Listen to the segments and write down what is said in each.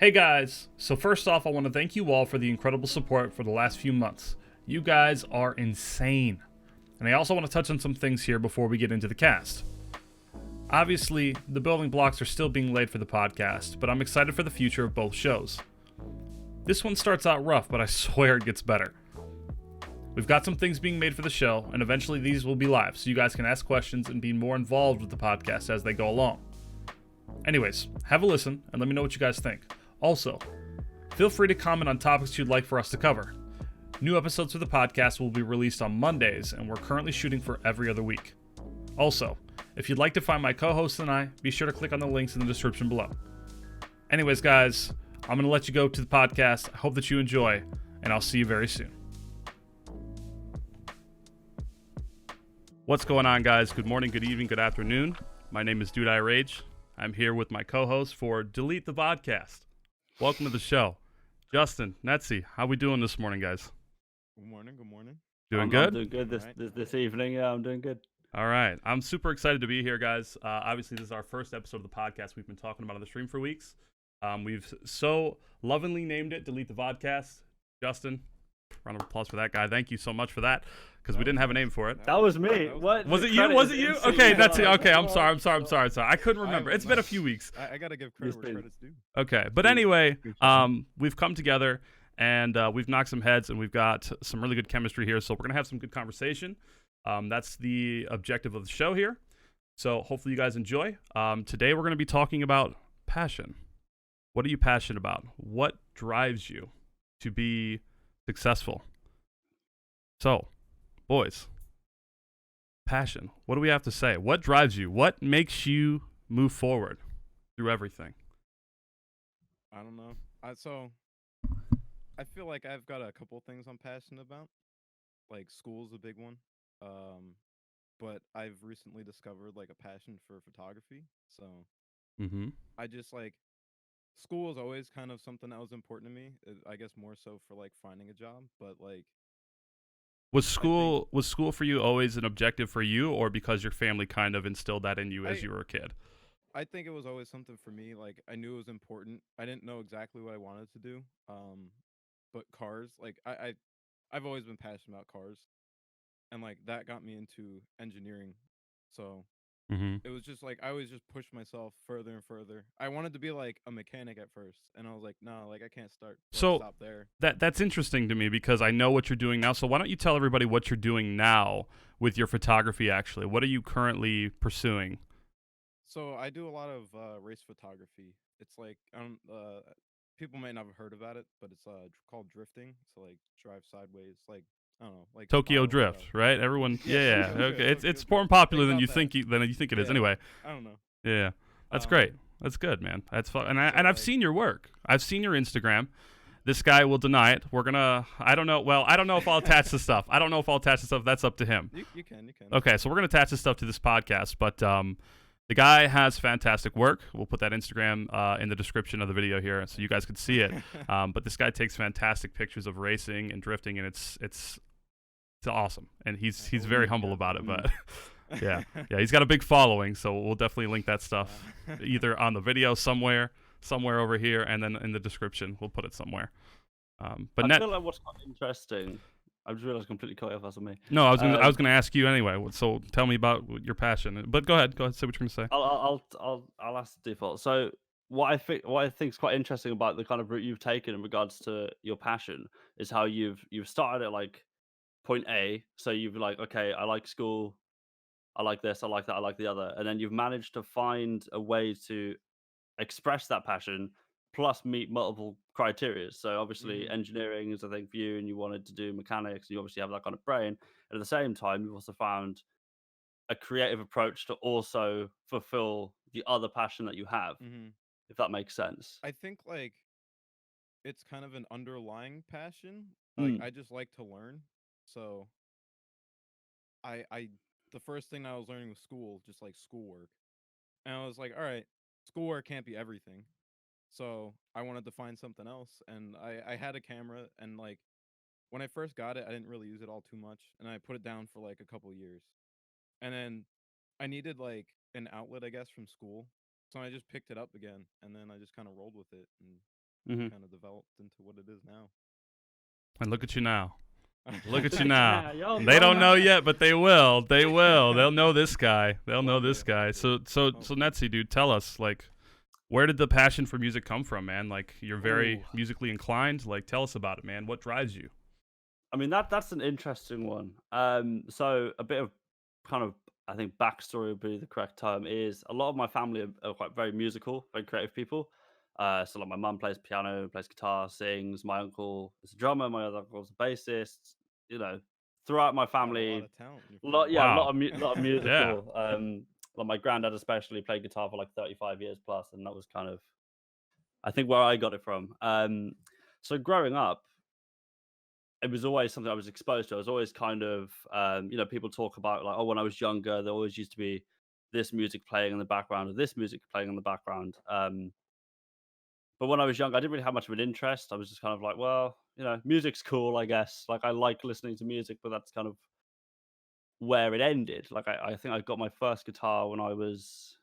Hey guys, so first off, I want to thank you all for the incredible support for the last few months. You guys are insane. And I also want to touch on some things here before we get into the cast. Obviously, the building blocks are still being laid for the podcast, but I'm excited for the future of both shows. This one starts out rough, but I swear it gets better. We've got some things being made for the show, and eventually these will be live, so you guys can ask questions and be more involved with the podcast as they go along. Anyways, have a listen, and let me know what you guys think. Also, feel free to comment on topics you'd like for us to cover. New episodes of the podcast will be released on Mondays, and we're currently shooting for every other week. Also, if you'd like to find my co-host and I, be sure to click on the links in the description below. Anyways, guys, I'm going to let you go to the podcast. I hope that you enjoy, and I'll see you very soon. What's going on, guys? Good morning, good evening, good afternoon. My name is DudeiRage. I'm here with my co-host for Delete the VODcast. Welcome to the show. Justin, Netsy, how we doing this morning, guys? Good morning. Doing good? I'm doing good this evening. Yeah, I'm doing good. All right. I'm super excited to be here, guys. Obviously, this is our first episode of the podcast we've been talking about on the stream for weeks. We've so lovingly named it Delete the VODcast. Justin, round of applause for that guy. Thank you so much for that, because we didn't have a name for it. That was me. What? Was it you? Was it you? Okay, that's it. Okay, I'm sorry. I couldn't remember. It's been a few weeks. I gotta give credit where credit's due. Okay, but anyway, we've come together and we've knocked some heads and we've got some really good chemistry here. So we're gonna have some good conversation. That's the objective of the show here. So hopefully you guys enjoy. Today we're gonna be talking about passion. What are you passionate about? What drives you to be successful? So, boys, passion. What do we have to say? What drives you? What makes you move forward through everything? I don't know. So I feel like I've got a couple things I'm passionate about. Like school's a big one. But I've recently discovered like a passion for photography. So I just like school is always kind of something that was important to me. I guess more so for like finding a job, but like was school for you always an objective for you, or because your family kind of instilled that in you as you were a kid? I think it was always something for me. Like I knew it was important. I didn't know exactly what I wanted to do. But cars, like I've always been passionate about cars, and like that got me into engineering. So it was just like I always just pushed myself further and further. I wanted to be like a mechanic at first, and I was like, no, like I can't stop there. That's interesting to me because I know what you're doing now. So why don't you tell everybody what you're doing now with your photography? Actually, what are you currently pursuing? So I do a lot of race photography. It's like people may not have heard about it, but it's called drifting. So like drive sideways, like I don't know, like Tokyo Drift, right? Everyone, yeah. Okay, it's more popular than you think it is. Anyway, I don't know. Yeah, that's great. That's good, man. That's fun. And I've seen your work. I've seen your Instagram. This guy will deny it. We're gonna. I don't know. Well, I don't know if I'll attach the stuff. That's up to him. You can. Okay, so we're gonna attach this stuff to this podcast. But the guy has fantastic work. We'll put that Instagram in the description of the video here, so you guys can see it. But this guy takes fantastic pictures of racing and drifting, and it's awesome. And he's very humble about it. But yeah, he's got a big following, so we'll definitely link that stuff either on the video somewhere over here, and then in the description we'll put it somewhere. But I feel like what's quite interesting. I just realized I completely cut off. That's on me. No, I was gonna ask you anyway. So tell me about your passion. But go ahead. Say what you're gonna say. I'll ask the default. So what I think is quite interesting about the kind of route you've taken in regards to your passion is how you've started at like point A. So you've like, okay, I like school, I like this, I like that, I like the other, and then you've managed to find a way to express that passion plus meet multiple criteria. So obviously engineering is a thing for you, and you wanted to do mechanics, you obviously have that kind of brain, and at the same time you've also found a creative approach to also fulfill the other passion that you have, if that makes sense. I think like it's kind of an underlying passion. Like I just like to learn. So I the first thing I was learning was school, just like schoolwork. And I was like, all right, schoolwork can't be everything. So I wanted to find something else, and I had a camera, and like when I first got it, I didn't really use it all too much, and I put it down for like a couple years. And then I needed like an outlet, I guess, from school. So I just picked it up again, and then I just kind of rolled with it. And Mhm. kind of developed into what it is now. And look at you now. Look at you Yeah, now. you're They don't grown know up. yet, but they will. They will. They'll know this guy. They'll know One this day, guy. So hopefully. Netsy, dude, tell us, like, where did the passion for music come from, man? Like, you're very Ooh. musically inclined. Like, tell us about it, man. What drives you? I mean, that's an interesting one. So a bit of kind of, I think, backstory would be the correct term. Is a lot of my family are quite very musical, very creative people. So like my mum plays piano, plays guitar, sings. My uncle is a drummer. My other uncle's a bassist. You know, throughout my You have a lot family, of talent in your lot family. yeah, Wow. lot of Yeah. musical. Like my granddad especially played guitar for like 35 years plus, and that was kind of, I think, where I got it from. So growing up, it was always something I was exposed to. I was always kind of, people talk about like, oh, when I was younger, there always used to be this music playing in the background or this music playing in the background. But when I was young, I didn't really have much of an interest. I was just kind of like, well, music's cool, I guess. Like I like listening to music, but that's kind of where it ended. Like I think I got my first guitar when I was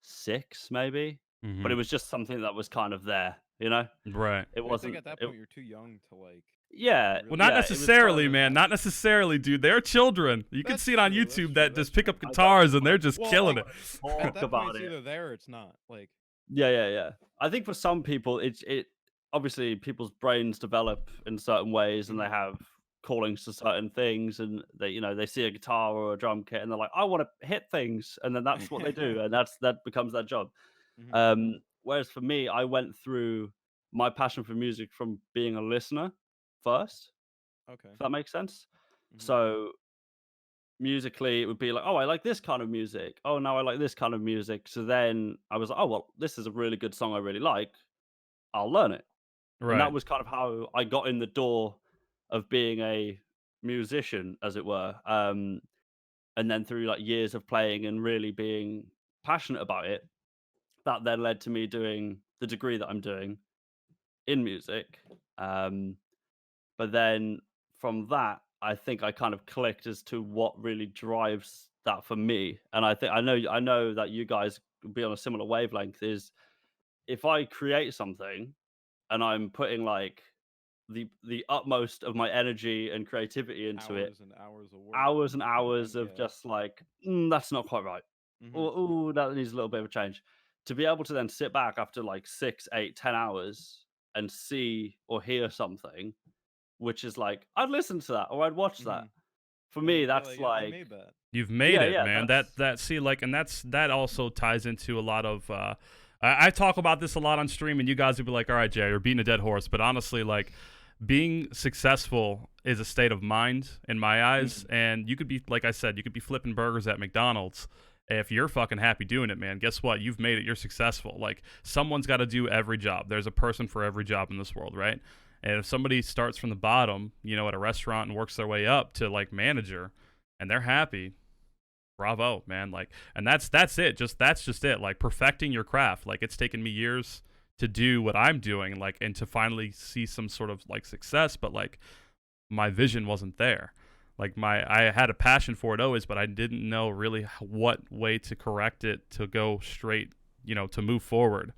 6, maybe, but Mm-hmm. it was just something that was kind of there. Right. It It's like wasn't. at that point you're too young to like Yeah, Well, really. not yeah. It was kind necessarily, of. man. Not necessarily, dude. They're children. You can That's see it on true, that's YouTube true, that that's just pick true. up guitars and they're just Well, killing like, it. at Talk that point, about it's it. either there or it's not. Like, Yeah. I think for some people, it obviously people's brains develop in certain ways, and they Mhm. have callings to certain things, and they see a guitar or a drum kit, and they're like, I want to hit things, and then that's what they do, and that becomes their job. Mhm. Whereas for me, I went through my passion for music from being a listener first, Okay. if that makes sense. Mhm. So musically, it would be like, oh, I like this kind of music. Oh, now I like this kind of music. So then I was like, oh, well, this is a really good song I really like. I'll learn it. And that Right. was kind of how I got in the door of being a musician, as it were. And then through like years of playing and really being passionate about it, that then led to me doing the degree that I'm doing in music. But then from that, I think I kind of clicked as to what really drives that for me. And I know that you guys would be on a similar wavelength. Is if I create something and I'm putting like the utmost of my energy and creativity into it, Hours and hours of work, hours and and hours then of yeah. just like, that's not quite right. Mhm. Or, ooh, that needs a little bit of a change. To be able to then sit back after like 6, 8, 10 hours and see or hear something, which is like, I'd listen to that or I'd watch that. Mhm. For And me, you'd be that's like, yeah, I like, made that. You've made yeah, it, yeah, man. that's That see, like, and that also ties into a lot of. I talk about this a lot on stream, and you guys would be like, "All right, Jay, you're beating a dead horse." But honestly, like, being successful is a state of mind in my eyes, and you could be, like I said, you could be flipping burgers at McDonald's. If you're fucking happy doing it, man, guess what? You've made it. You're successful. Like, someone's got to do every job. There's a person for every job in this world, right? And if somebody starts from the bottom, at a restaurant and works their way up to like manager, and they're happy, bravo, man. Like, and that's it. That's just it. Like, perfecting your craft. Like, it's taken me years to do what I'm doing, like, and to finally see some sort of like success, but like my vision wasn't there. Like, I had a passion for it always, but I didn't know really what way to correct it to go straight, to move forward.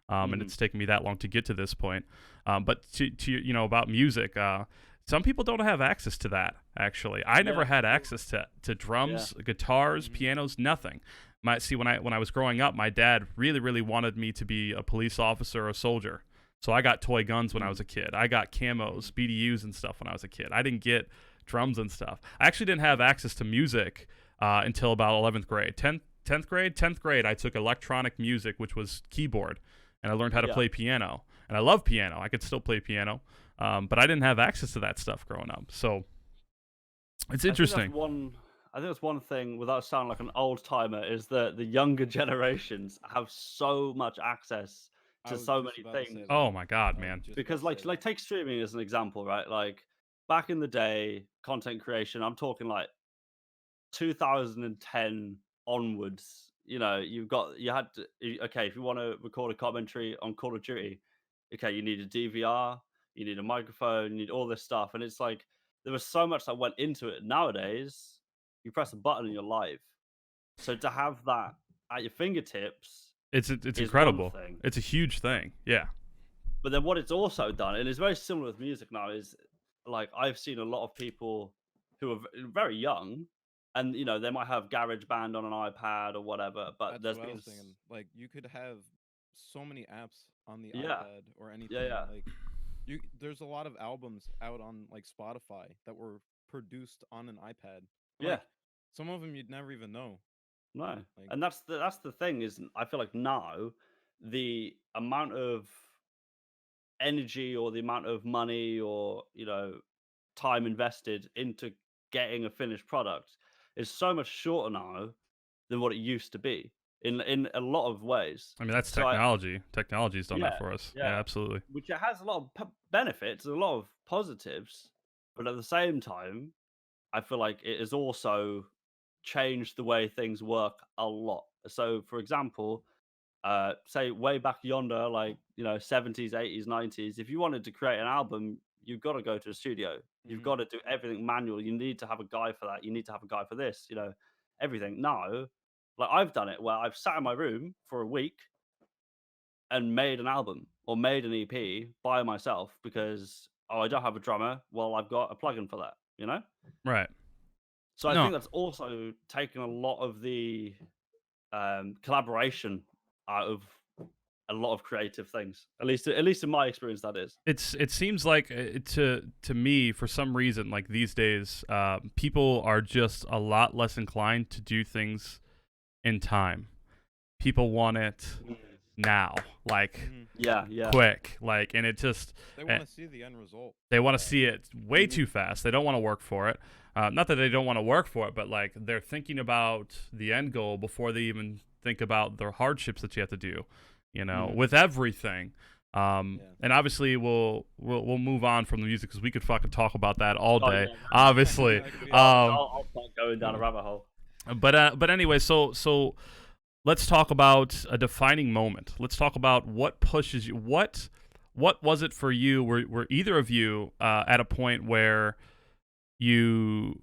And Mhm. it's taken me that long to get to this point. But to about music, some people don't have access to that. Actually, I never Yeah, had access to yeah. drums, guitars, Mhm. pianos, nothing. When I was growing up, my dad really, really wanted me to be a police officer or a soldier. So I got toy guns when I was a kid. I got camos, BDUs, and stuff when I was a kid. I didn't get drums and stuff. I actually didn't have access to music until about 11th grade. 10th grade, I took electronic music, which was keyboard, and I learned how to Yeah. play piano. And I love piano. I could still play piano, but I didn't have access to that stuff growing up. So it's I think that's interesting. one. I think that's one thing, without sounding like an old timer, is that the younger generations have so much access I to was so just many about to say things. that. Oh my god, I was man. just Because about to say like that. take streaming as an example, right? Like back in the day, content creation, I'm talking like 2010 onwards. You had to, okay, if you want to record a commentary on Call of Duty, okay, you need a DVR, you need a microphone, you need all this stuff, and it's like there was so much that went into it. Nowadays, you press a button and you're live. So to have that at your fingertips It's is one incredible. thing. It's a huge thing. Yeah. But then what it's also done, and it's very similar with music now, is like I've seen a lot of people who are very young, and they might have GarageBand on an iPad or whatever. But That's there's what I been, was thinking. Like you could have so many apps on the yeah, iPad or yeah, anything. yeah, Like there's a lot of albums out on like Spotify that were produced on an iPad. yeah. Like some of them you'd never even know. No, Like and that's the thing is I feel like now the amount of energy or the amount of money or time invested into getting a finished product is so much shorter now than what it used to be in a lot of ways. I mean, that's So I technology. Technology's done that yeah, for us. Yeah, yeah, absolutely. which it has a lot of benefits and a lot of positives, but at the same time, I feel like it has also changed the way things work a lot. So, for example, say way back yonder, like 70s, 80s, 90s, if you wanted to create an album, you've got to go to a studio. You've hmm got to do everything manual. You need to have a guy for that. You need to have a guy for this. Everything. Now, like I've done it where I've sat in my room for a week and made an album or made an EP by myself because I don't have a drummer. Well, I've got a plugin for that. Right. So I No, think that's also taken a lot of the collaboration out of a lot of creative things. At least in my experience, that is. it seems like to me for some reason like these days people are just a lot less inclined to do things in time. People want it now, like hmm Yeah, yeah, quick, like, and it just they eh, want to see the end result. they want to see it way Mhm. too fast. They don't want to work for it. Not that they don't want to work for it, but like they're thinking about the end goal before they even think about the hardships that you have to do. Mhm. With everything. Yeah. And obviously we'll move on from the music because we could fucking talk about that all Oh day. yeah, Obviously. That could be I'll, endless. Um, I'll start going down a rabbit hole. but anyway, so let's talk about a defining moment. Let's talk about what pushes you. What was it for you? Were either of you at a point where you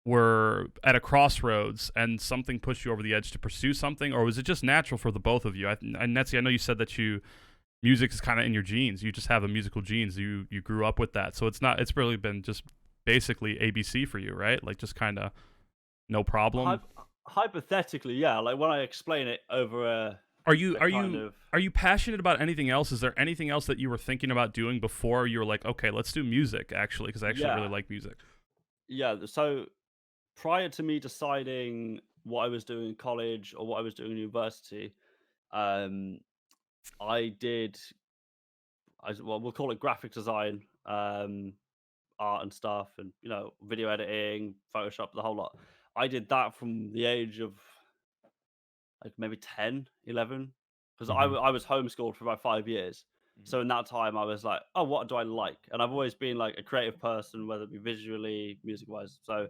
were at a crossroads and something pushed you over the edge to pursue something, or was it just natural for the both of you? And Netzi, I know you said that music is kind of in your genes. You just have a musical genes. You grew up with that, so it's really been just basically ABC for you, right? Like just kind of no problem. Hypothetically, yeah. Like when I explain it over Are you a are kind you of are you passionate about anything else? Is there anything else that you were thinking about doing before you were like, okay, let's do music actually, because I actually really yeah, like music. yeah. So prior to me deciding what I was doing in college or what I was doing in university, um, I did. Well, we'll call it graphic design, art and stuff, and video editing, Photoshop, the whole lot. I did that from the age of like maybe 10, 11, because Hmm. I was homeschooled for about 5 years. hmm So in that time, I was like, oh, what do I like? And I've always been like a creative person, whether it be visually, music wise. So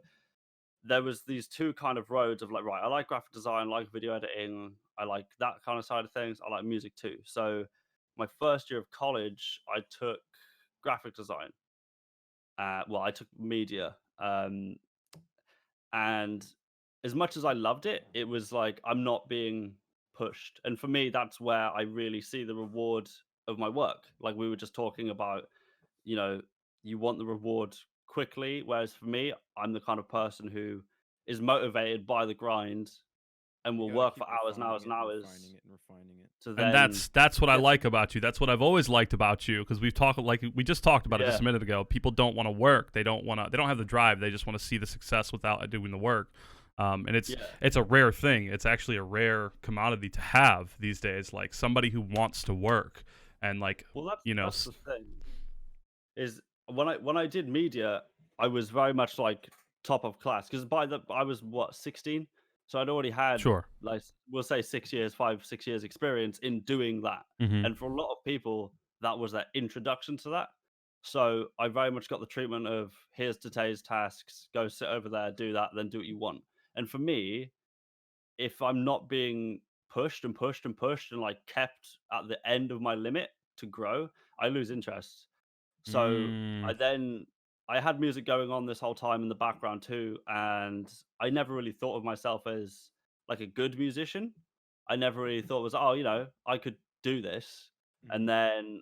there was these two kind of roads of like, right, I like graphic design, I like video editing, I like that kind of side of things. I like music too. So my first year of college, I took graphic design. Well, I took media. And as much as I loved it, it was like I'm not being pushed. And for me, that's where I really see the reward of my work. Like we were just talking about, you know, you want the reward quickly. Whereas for me, I'm the kind of person who is motivated by the grind and You will got to work keep for hours and refining hours it and and hours refining it and refining it. to And then that's what I get to, like about you. That's what I've always liked about you because we've talked like we just talked about it just yeah, a minute ago. People don't want to work. They don't want to. They don't have the drive. They just want to see the success without doing the work. And yeah. it's a rare thing. It's actually a rare commodity to have these days. Like somebody who wants to work and like Well, that's you know. that's the thing. Is when I did media, I was very much like top of class because I was what 16, so I'd already had Sure. like we'll say 6 years, 5 6 years experience in doing that, Hmm. and for a lot of people that was their introduction to that. So I very much got the treatment of here's today's tasks, go sit over there, do that, then do what you want. And for me, if I'm not being pushed and pushed and pushed and like kept at the end of my limit to grow, I lose interest. So Mm, I then I had music going on this whole time in the background too, and I never really thought of myself as like a good musician. I never really thought it was I could do this. And hmm then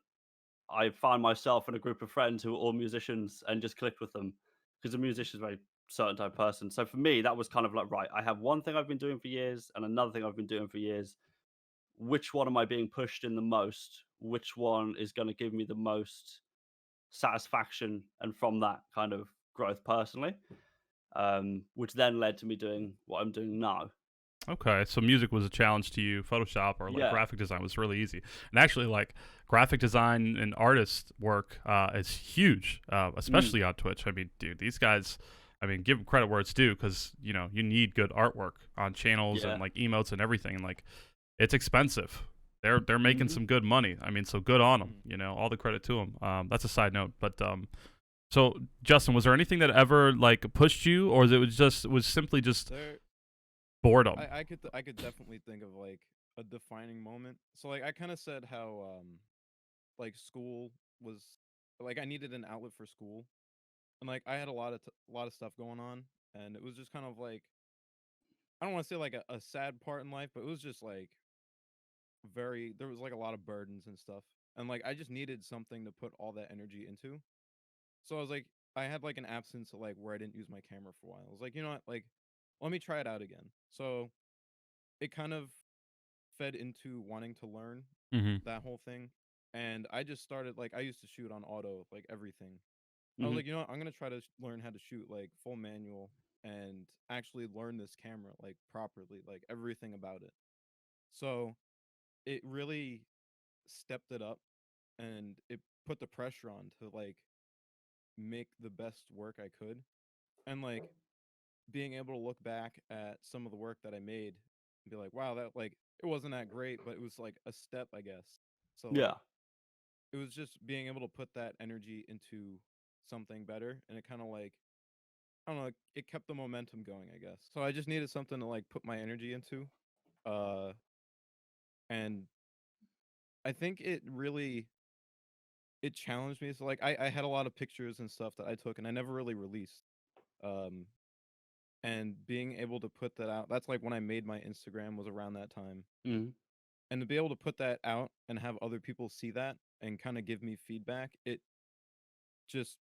I found myself in a group of friends who were all musicians and just clicked with them because a musician is a very certain type of person. So for me, that was kind of like, right, I have one thing I've been doing for years and another thing I've been doing for years. Which one am I being pushed in the most? Which one is going to give me the most satisfaction? And from that kind of growth personally, which then led to me doing what I'm doing now. Okay, so music was a challenge to you. Photoshop or like Yeah. graphic design was really easy. And actually, like graphic design and artist work is huge, especially on Twitch. I mean, dude, these guys. I mean, give them credit where it's due because you know you need good artwork on channels and like emotes and everything, and like it's expensive. They're making some good money. I mean, so good on them. You know, all the credit to them. That's a side note, but so Justin, was there anything that ever like pushed you, or was simply just boredom? I could definitely think of like a defining moment. So like I kind of said how like school was like I needed an outlet for school, and like I had a lot of stuff going on, and it was just kind of like I don't want to say like a sad part in life, but it was just like there was like a lot of burdens and stuff, and like I just needed something to put all that energy into. So I was like, I had like an absence of like where I didn't use my camera for a while. I was like, you know what, like let me try it out again. So it kind of fed into wanting to learn Mm-hmm. that whole thing. And I just started like I used to shoot on auto, like everything. I was Mm-hmm. like, you know what, I'm gonna try to learn how to shoot like full manual and actually learn this camera like properly, like everything about it. So it really stepped it up and it put the pressure on to like make the best work I could. And like being able to look back at some of the work that I made and be like, wow, that like it wasn't that great, but it was like a step, I guess. So Yeah. like it was just being able to put that energy into something better, and it kind of like I don't know, it kept the momentum going, I guess. So I just needed something to like put my energy into, uh, and I think it challenged me. So like I had a lot of pictures and stuff that I took, and I never really released. Um, and being able to put that out, that's like when I made my Instagram was around that time. Mm-hmm. And to be able to put that out and have other people see that and kind of give me feedback, it just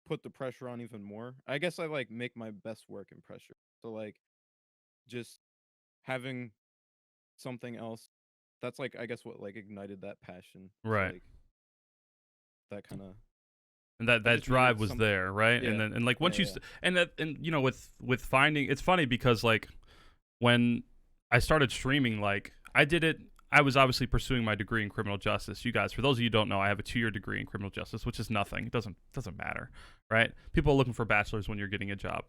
put the pressure on even more. I guess I like make my best work in pressure. So like just having something else that's like I guess what like ignited that passion. So Right. like that kind of And I that just drive needed was some there, right? yeah. And like Yeah, once you yeah. and you know with finding, it's funny because like when I started streaming, like I did it. I was obviously pursuing my degree in criminal justice. You guys, for those of you who don't know, I have a 2-year degree in criminal justice, which is nothing. It doesn't matter, right? People are looking for bachelors when you're getting a job,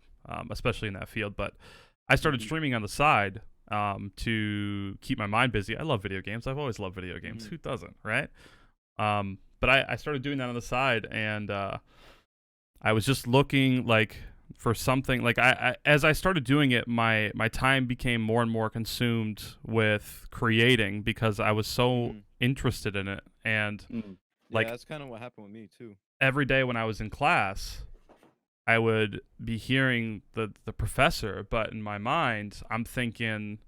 especially in that field. But I started streaming on the side to keep my mind busy. I love video games. I've always loved video games. Who doesn't, right? But I started doing that on the side, and I was just looking like for something like I as I started doing it, my time became more and more consumed with creating because I was so interested in it. And Yeah, like that's kind of what happened with me too. every day when I was in class, I would be hearing the professor, but in my mind, I'm thinking,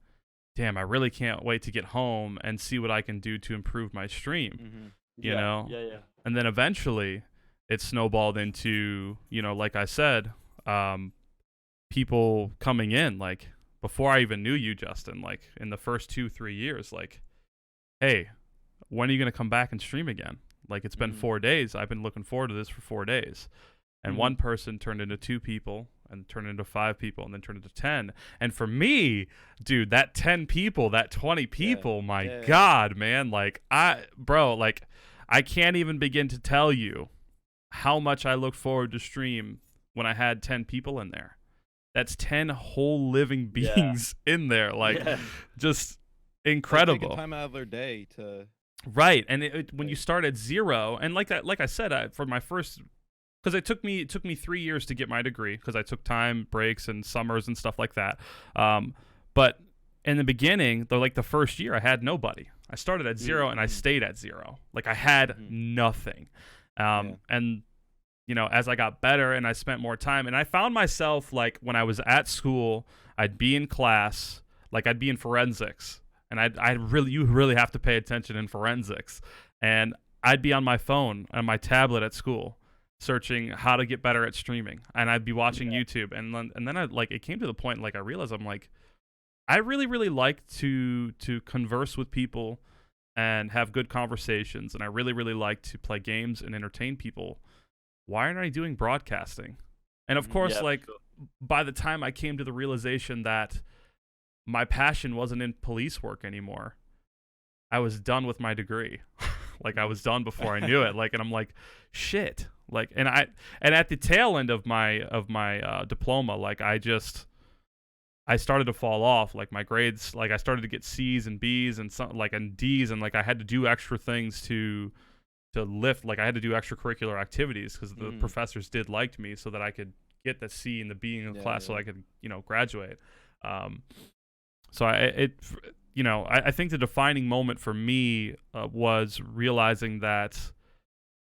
damn, I really can't wait to get home and see what I can do to improve my stream. You know? Yeah. And then eventually it snowballed into, you know, like I said, people coming in, like before I even knew you, Justin, like in the first 2-3 years, like, hey, when are you going to come back and stream again? Like it's been 4 days. I've been looking forward to this for 4 days. And one person turned into 2 people and turned into 5 people and then turned into 10. And for me, dude, that 10 people, that 20 people, my God, man, like I can't even begin to tell you how much I look forward to stream when I had 10 people in there. That's 10 whole living beings in there. Like just incredible. Taking time out of their day to right. And when you start at 0, and like I said, for my first, because it took me 3 years to get my degree because I took time breaks and summers and stuff like that. But in the beginning, the first year, I had nobody. I started at 0 and I stayed at 0. Like I had nothing. And you know, as I got better and I spent more time, and I found myself like when I was at school, I'd be in class, like I'd be in forensics, and you really have to pay attention in forensics, and I'd be on my phone and my tablet at school searching how to get better at streaming, and I'd be watching YouTube, and then I like it came to the point like I realized I'm like I really like to converse with people and have good conversations, and I really like to play games and entertain people. Why aren't I doing broadcasting? And of course, like by the time I came to the realization that my passion wasn't in police work anymore, I was done with my degree. Like I was done before I knew it. Like, and I'm like, shit. Like, and at the tail end of my diploma, like I started to fall off. Like my grades, like I started to get C's and B's and some like and D's, and like I had to do extra things to lift. Like I had to do extracurricular activities because the professors did like me, so that I could get the C and the B in the class, so I could graduate. So I think the defining moment for me was realizing that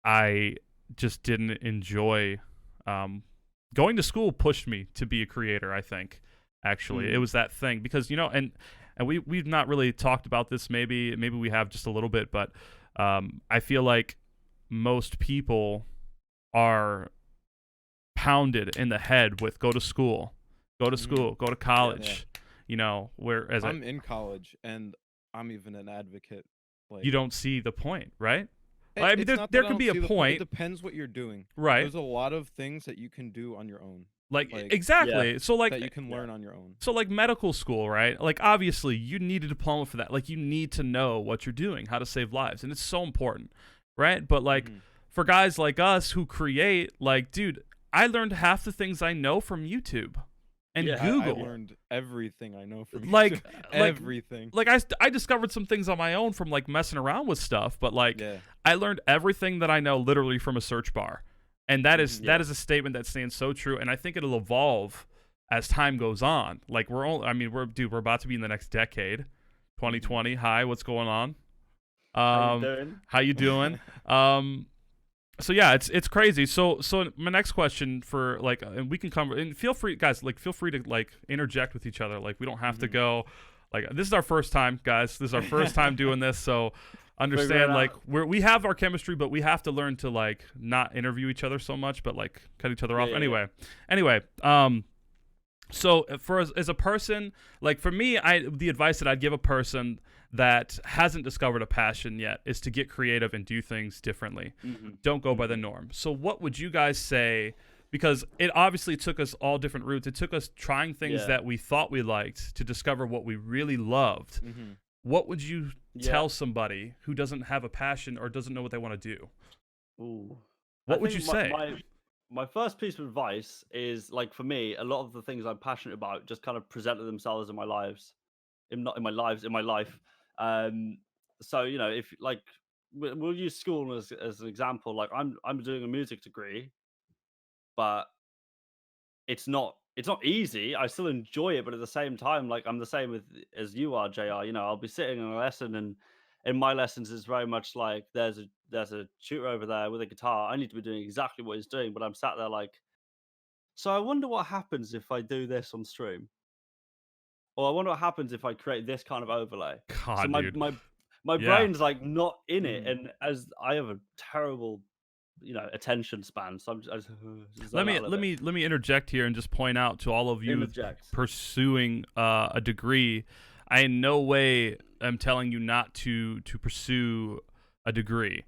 I just didn't enjoy going to school. Pushed me to be a creator, I think. Actually, it was that thing because and we've not really talked about this. Maybe we have just a little bit, but I feel like most people are pounded in the head with go to school, go to college. Whereas I'm in college and I'm even an advocate. Like you don't see the point, right? I mean, there could be a point. It depends what you're doing. Right. There's a lot of things that you can do on your own. Like exactly. So like that you can learn on your own. So like medical school, right? Like obviously you need a diploma for that. Like you need to know what you're doing, how to save lives, and it's so important, right? But like for guys like us who create, like dude, I learned half the things I know from YouTube and Google. I learned everything I know from like everything. Like I discovered some things on my own from like messing around with stuff, but like I learned everything that I know literally from a search bar. And that is a statement that stands so true, and I think it'll evolve as time goes on. Like we're about to be in the next decade, 2020. Hi, what's going on? How you doing? So yeah, it's crazy. So my next question for like, and we can come and feel free, guys. Like feel free to like interject with each other. Like we don't have to go. Like this is our first time, guys. This is our first time doing this, so. Understand, like we have our chemistry, but we have to learn to like not interview each other so much, but like cut each other off. Anyway, so for as a person, like for me, the advice that I'd give a person that hasn't discovered a passion yet is to get creative and do things differently. Don't go by the norm. So what would you guys say? Because it obviously took us all different routes. It took us trying things that we thought we liked to discover what we really loved. What would you tell somebody who doesn't have a passion or doesn't know what they want to do? What would you say? My first piece of advice is, like, for me, a lot of the things I'm passionate about just kind of presented themselves in my life. So if like we'll use school as an example. Like I'm doing a music degree, but it's not easy. I still enjoy it, but at the same time, like I'm the same as you are, JR. I'll be sitting in a lesson, and in my lessons, it's very much like there's a tutor over there with a guitar. I need to be doing exactly what he's doing, but I'm sat there like, so I wonder what happens if I do this on stream, or I wonder what happens if I create this kind of overlay. God, so dude. my brain's like not in it, and as I have a terrible attention span. So let me interject here and just point out to all of you pursuing a degree. I in no way am telling you not to pursue a degree.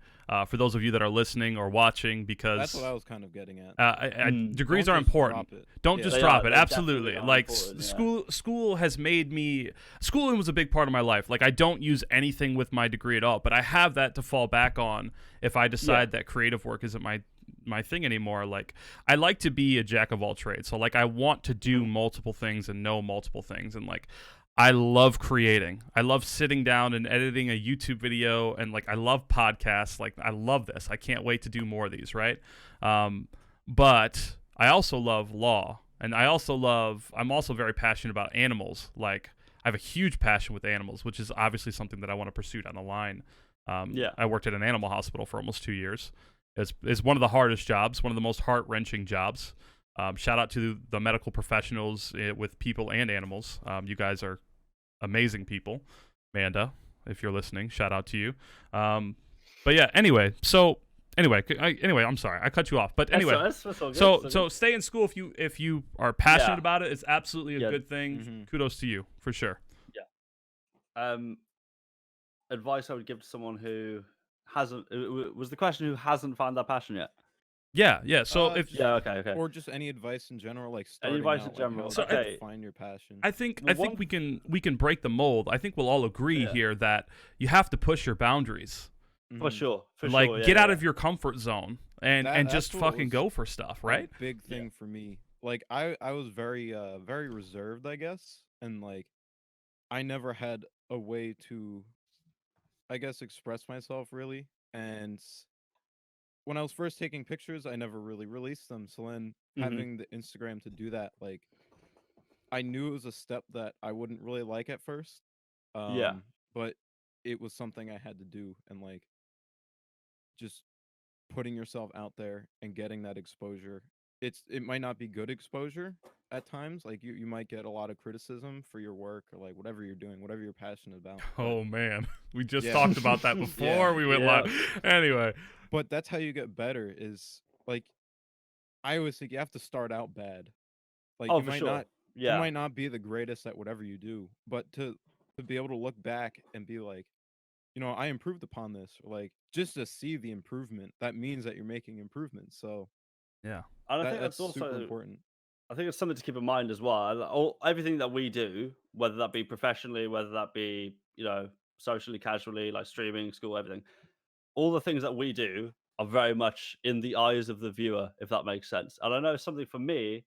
For those of you that are listening or watching, because that's what I was kind of getting at. Degrees are important. Don't just drop it. Absolutely. Like school has made me. Schooling was a big part of my life. Like I don't use anything with my degree at all, but I have that to fall back on if I decide that creative work isn't my thing anymore. Like I like to be a jack of all trades. So like I want to do multiple things and know multiple things, and like I love creating. I love sitting down and editing a YouTube video, and like I love podcasts. Like I love this. I can't wait to do more of these, right? But I also love law, and I'm also very passionate about animals. Like I have a huge passion with animals, which is obviously something that I want to pursue down the line. I worked at an animal hospital for almost 2 years. It's one of the hardest jobs, one of the most heart-wrenching jobs. Shout out to the medical professionals with people and animals. You guys are amazing people. Amanda, if you're listening, shout out to you. But yeah, anyway, I'm sorry, I cut you off. But anyway, that's all good. so stay in school if you are passionate about it. It's absolutely a good thing. Mm-hmm. Kudos to you for sure. Yeah. Advice I would give to someone who hasn't was the question who hasn't found their passion yet. Yeah. So if Okay. Or just any advice in general, like Any starting advice out, in general. like how Okay. to find your passion. I think The we can break the mold. I think we'll all agree here that you have to push your boundaries. For sure. Get out of your comfort zone and That's just what fucking was go for stuff, right? a big thing for me. Like I was very very reserved, I guess, and like I never had a way to, I guess, express myself really. And when I was first taking pictures, I never really released them. So then having the Instagram to do that, like I knew it was a step that I wouldn't really like at first. But it was something I had to do, and like just putting yourself out there and getting that exposure. It might not be good exposure at times. Like you might get a lot of criticism for your work or like whatever you're doing, whatever you're passionate about. Oh man, we just Yeah. talked about that before we went live. Anyway, But that's how you get better. Is like I always think you have to start out bad. Like Oh, you for might sure. not Yeah. you might not be the greatest at whatever you do, but to be able to look back and be like, I improved upon this, or like just to see the improvement, that means that you're making improvements. So yeah. And I that, think that's that's super also important. I think it's something to keep in mind as well. Everything that we do, whether that be professionally, whether that be, socially, casually, like streaming, school, everything, all the things that we do are very much in the eyes of the viewer, if that makes sense. And I know something for me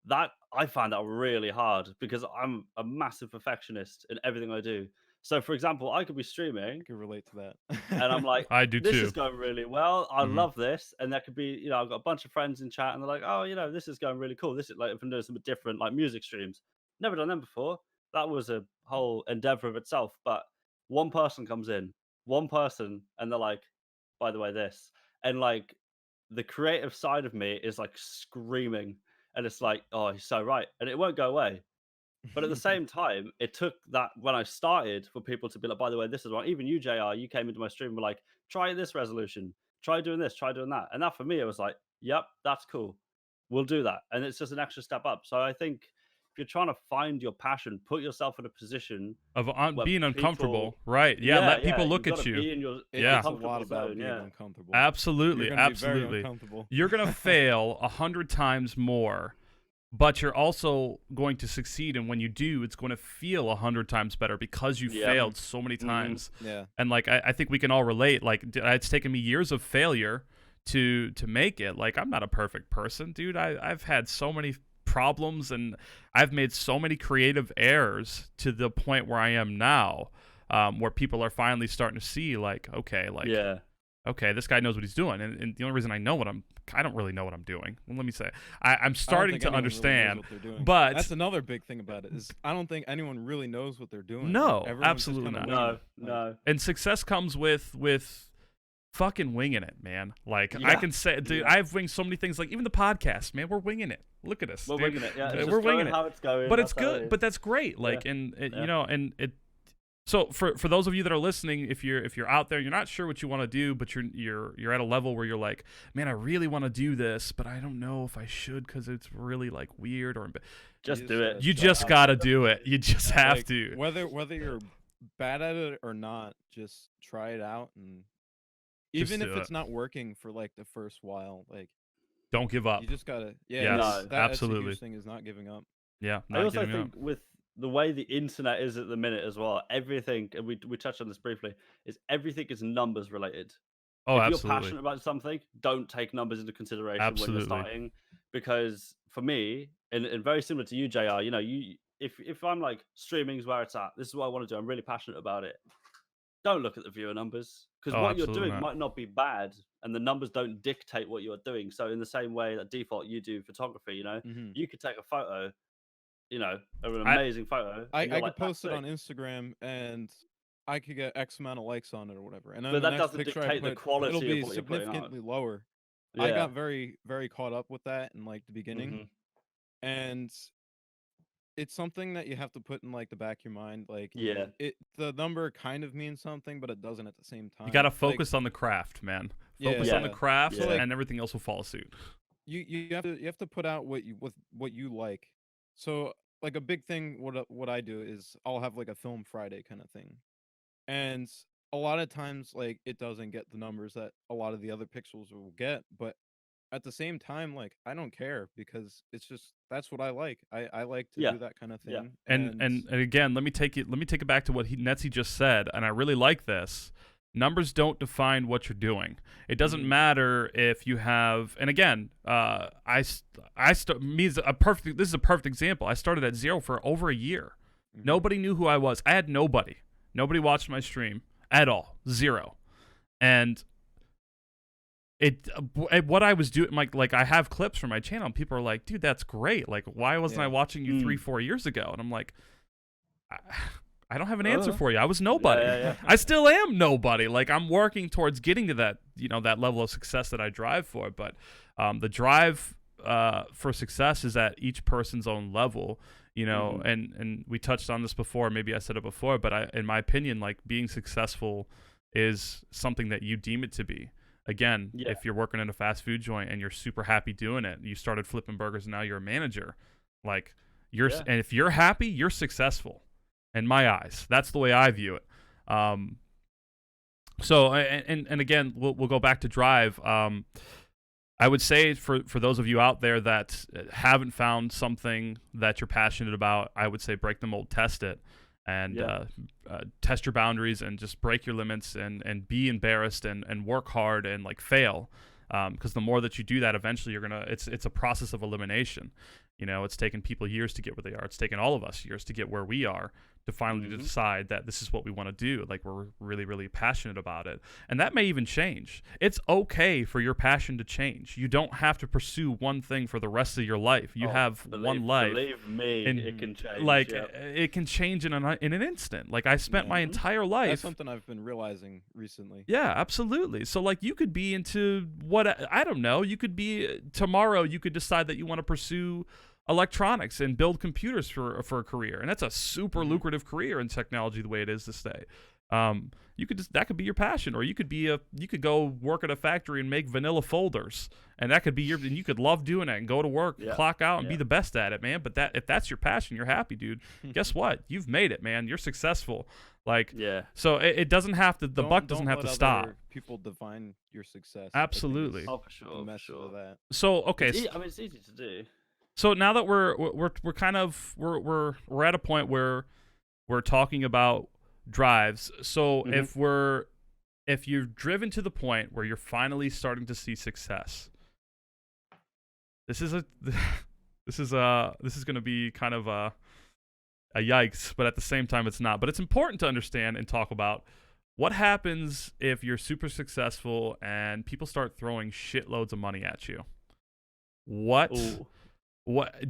that I find that really hard because I'm a massive perfectionist in everything I do. So, for example, I could be streaming I can relate to that. and I'm like, I do this too. is going really well. I Mhm. love this. And that could be, I've got a bunch of friends in chat and they're like, oh, this is going really cool. This is like, if I'm doing some different like music streams, never done them before. That was a whole endeavor of itself. But one person comes in, and they're like, by the way, this. And like the creative side of me is like screaming. And it's like, oh, he's so right. And it won't go away. But at the same time, it took that when I started for people to be like, by the way, this is one. Even you, JR, you came into my stream and were like, try this resolution, try doing this, try doing that. And that for me, it was like, yep, that's cool. We'll do that. And it's just an extra step up. So I think if you're trying to find your passion, put yourself in a position Of where being uncomfortable, people- right? Yeah, let people look you've at gotta you. be in your Yeah. It's a comfortable lot about zone, being yeah. uncomfortable. Absolutely, You're gonna be very absolutely. uncomfortable. You're gonna fail 100 times more, but you're also going to succeed. And when you do, it's going to feel 100 times better because you failed so many times. Yeah. And like I think we can all relate. Like it's taken me years of failure to make it. Like I'm not a perfect person, dude. I've had so many problems and I've made so many creative errors to the point where I am now, where people are finally starting to see like, okay, like okay, this guy knows what he's doing. And the only reason I don't really know what I'm doing. Well, let me say, I'm starting to understand, but that's another big thing about it is I don't think anyone really knows what they're doing. No, Everyone's just absolutely kinda not. winging it. No. And success comes with fucking winging it, man. Like I Yeah. can say, dude, I've winged so many things. Like even the podcast, man, we're winging it. Look at us. We're dude. winging it. Yeah, We're winging it. How it's going, But it's that's how it good. is. But that's great. Like, and it. So for those of you that are listening, if you're out there, you're not sure what you want to do, but you're at a level where you're like, man, I really want to do this, but I don't know if I should because it's really like weird or. Just do it. You just gotta do it. You just have to. Whether you're bad at it or not, just try it out, and Just even if do it's it. not working for like the first while, like Don't give up. you just gotta. Yes, that's absolutely. the huge thing is not giving up. Yeah. I Not also giving think up. with the way the internet is at the minute as well, everything, and we touched on this briefly, is everything is numbers related. Oh, If you're absolutely. passionate about something, don't take numbers into consideration when Absolutely. you're starting. Because for me, and very similar to you, JR, if I'm like streaming's where it's at, this is what I want to do, I'm really passionate about it. Don't look at the viewer numbers because Oh, what you're absolutely doing not. might not be bad, and the numbers don't dictate what you're doing. So in the same way that default you do photography, you could take a photo, of an amazing photo. I and you're could like, post it "That's on sick." Instagram and I could get X amount of likes on it or whatever. And then But the that next doesn't picture I dictate the put, quality it'll of be what you're putting out. significantly lower. I Yeah. got very, very caught up with that in like the beginning. Mhm. And it's something that you have to put in like the back of your mind. Like Yeah. the number kind of means something, but it doesn't at the same time. You gotta Like, focus on the craft, man. yeah, Focus on the Yeah. craft, Yeah. So, like- and everything else will follow suit. you have to put out what you like. So like a big thing, what I do is I'll have like a film Friday kind of thing, and a lot of times like it doesn't get the numbers that a lot of the other pixels will get, but at the same time, like I don't care because it's just that's what I like. I like to Yeah. do that kind of Yeah. thing. And again, let me take it back to what Netzy just said, and I really like this. Numbers don't define what you're doing. It doesn't Mhm. matter if you have, and again, this is a perfect example. I started at 0 for over a year. Mhm. Nobody knew who I was. I had nobody. Nobody watched my stream at all. 0. And what I was doing, like I have clips from my channel, and people are like, "Dude, that's great. Like, why wasn't I watching you 3-4 years ago?" And I'm like, I don't have an answer for you. I was nobody. Yeah. I still am nobody. Like, I'm working towards getting to that, that level of success that I drive for. But the drive for success is at each person's own level, and we touched on this before. Maybe I said it before, but in my opinion, like being successful is something that you deem it to be. Again, if you're working in a fast food joint and you're super happy doing it, you started flipping burgers and now you're a manager, like and if you're happy, you're successful. In my eyes, that's the way I view it. So, and again, we'll go back to drive. I would say for those of you out there that haven't found something that you're passionate about, I would say break the mold, test it, and test your boundaries and just break your limits and be embarrassed and work hard and like fail. Because the more that you do that, eventually it's a process of elimination. It's taken people years to get where they are. It's taken all of us years to get where we are, to finally decide that this is what we want to do. Like, we're really, really passionate about it. And that may even change. It's okay for your passion to change. You don't have to pursue one thing for the rest of your life. You have one life. Believe me, it can change. Like, it can change in an instant. Like, I spent my entire life. That's something I've been realizing recently. Yeah, absolutely. So, like, you could be into I don't know. You could be, tomorrow, you could decide that you want to pursue electronics and build computers for a career, and that's a super lucrative career in technology the way it is this day. That could be your passion, or you could go work at a factory and make vanilla folders, and that could be and you could love doing it and go to work, clock out, and be the best at it, man. But if that's your passion, you're happy, dude. Guess what? You've made it, man. You're successful. Like, so it doesn't have to. The buck doesn't have to stop. People define your success. Absolutely. Oh, for sure. Mess with that. So okay. It's easy to do. So now that we're kind of we're at a point where we're talking about drives. So if you're driven to the point where you're finally starting to see success, this is going to be kind of a yikes, but at the same time it's not. But it's important to understand and talk about what happens if you're super successful and people start throwing shitloads of money at you. What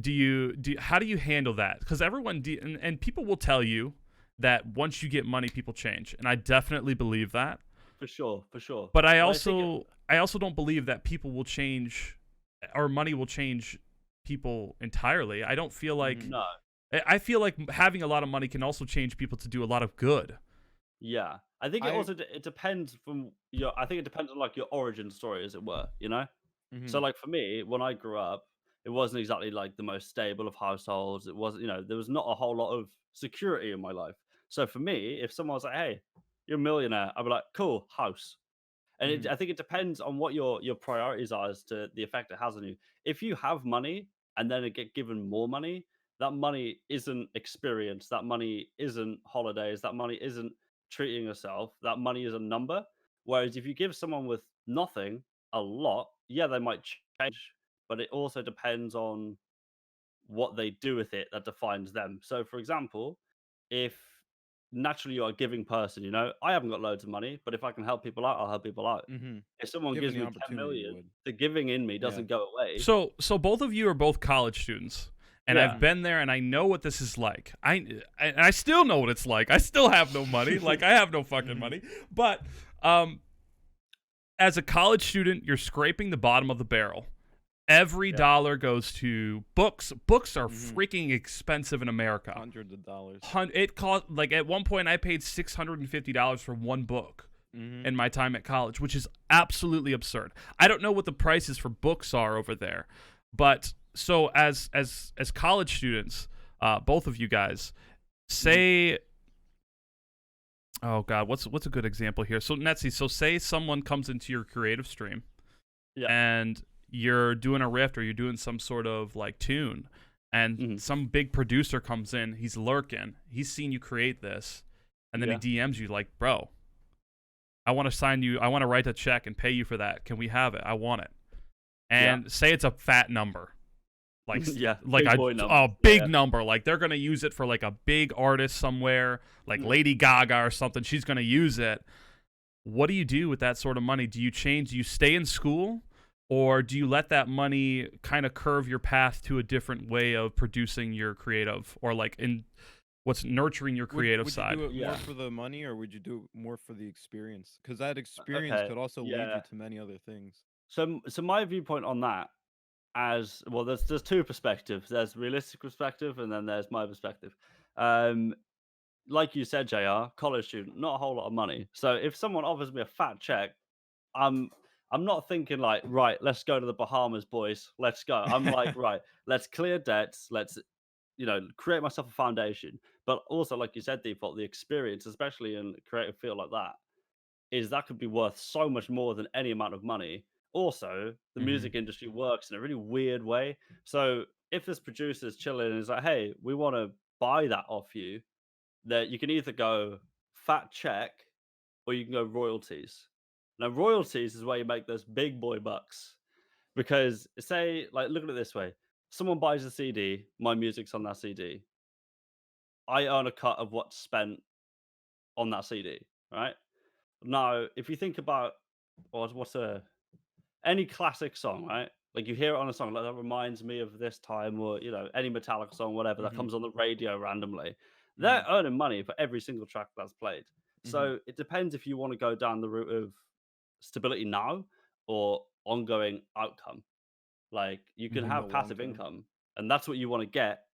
do you how do you handle that? Because everyone and people will tell you that once you get money, people change, and I definitely believe that. For sure. But I also don't believe that people will change, or money will change people entirely. I don't feel like no. I feel like having a lot of money can also change people to do a lot of good. Yeah, I think it depends from I think it depends on like your origin story, as it were. So like for me, when I grew up, it wasn't exactly like the most stable of households. It wasn't, there was not a whole lot of security in my life. So for me, if someone was like, "Hey, you're a millionaire," I'd be like, "Cool, house." And I think it depends on what your priorities are as to the effect it has on you. If you have money and then get given more money, that money isn't experience. That money isn't holidays. That money isn't treating yourself. That money is a number. Whereas if you give someone with nothing a lot, they might change, but it also depends on what they do with it that defines them. So, for example, if naturally you're a giving person, I haven't got loads of money, but if I can help people out, I'll help people out. If someone gives me 10 million, the giving in me doesn't go away. So both of you are both college students, and I've been there, and I know what this is like. I still know what it's like. I still have no money. Like, I have no fucking money. But as a college student, you're scraping the bottom of the barrel. Every dollar goes to books. Books are freaking expensive in America. Hundreds of dollars. It cost, like, at one point I paid $650 for one book in my time at college, which is absolutely absurd. I don't know what the prices for books are over there, but so as college students, both of you guys, say, oh God, what's a good example here? So Netsy, so say someone comes into your creative stream, and you're doing a riff or you're doing some sort of like tune, and some big producer comes in, he's lurking, he's seen you create this, and then he DMs you like, bro, I want to sign you, I want to write a check and pay you for that. Can we have it? I want it. And say it's a fat number. Like, big number. Like, they're going to use it for like a big artist somewhere, like Lady Gaga or something. She's going to use it. What do you do with that sort of money? Do you change? Do you stay in school? Or do you let that money kind of curve your path to a different way of producing your creative, or like in what's nurturing your creative would side? Would you do it more for the money, or would you do it more for the experience? Because that experience could also lead you to many other things. So my viewpoint on that, as well, there's two perspectives. There's realistic perspective, and then there's my perspective. Like you said, JR, college student, not a whole lot of money. So if someone offers me a fat check, I'm not thinking like, right, let's go to the Bahamas, boys. Let's go. I'm like, right, let's clear debts. Let's, create myself a foundation. But also, like you said, Default, the experience, especially in a creative field like that could be worth so much more than any amount of money. Also, the music industry works in a really weird way. So if this producer's chilling and is like, hey, we want to buy that off you, that you can either go fat check or you can go royalties. Now, royalties is where you make those big boy bucks. Because say, like, look at it this way. Someone buys a CD, my music's on that CD. I earn a cut of what's spent on that CD, right? Now, if you think about any classic song, right? Like you hear it on a song, like that reminds me of this time, or any Metallica song, whatever that comes on the radio randomly. They're earning money for every single track that's played. So it depends if you want to go down the route of stability now or ongoing outcome. Like you can have passive income, and that's what you want to get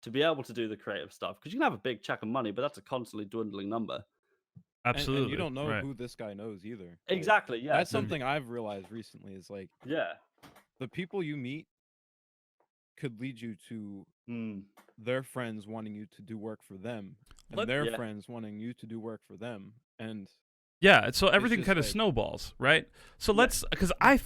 to be able to do the creative stuff. Because you can have a big check of money, but that's a constantly dwindling number. Absolutely. And you don't know who this guy knows either. Exactly. Yeah. That's something I've realized recently is like, the people you meet could lead you to their friends wanting you to do work for them, and their friends wanting you to do work for them. And so everything kind of snowballs, right? So let's, because I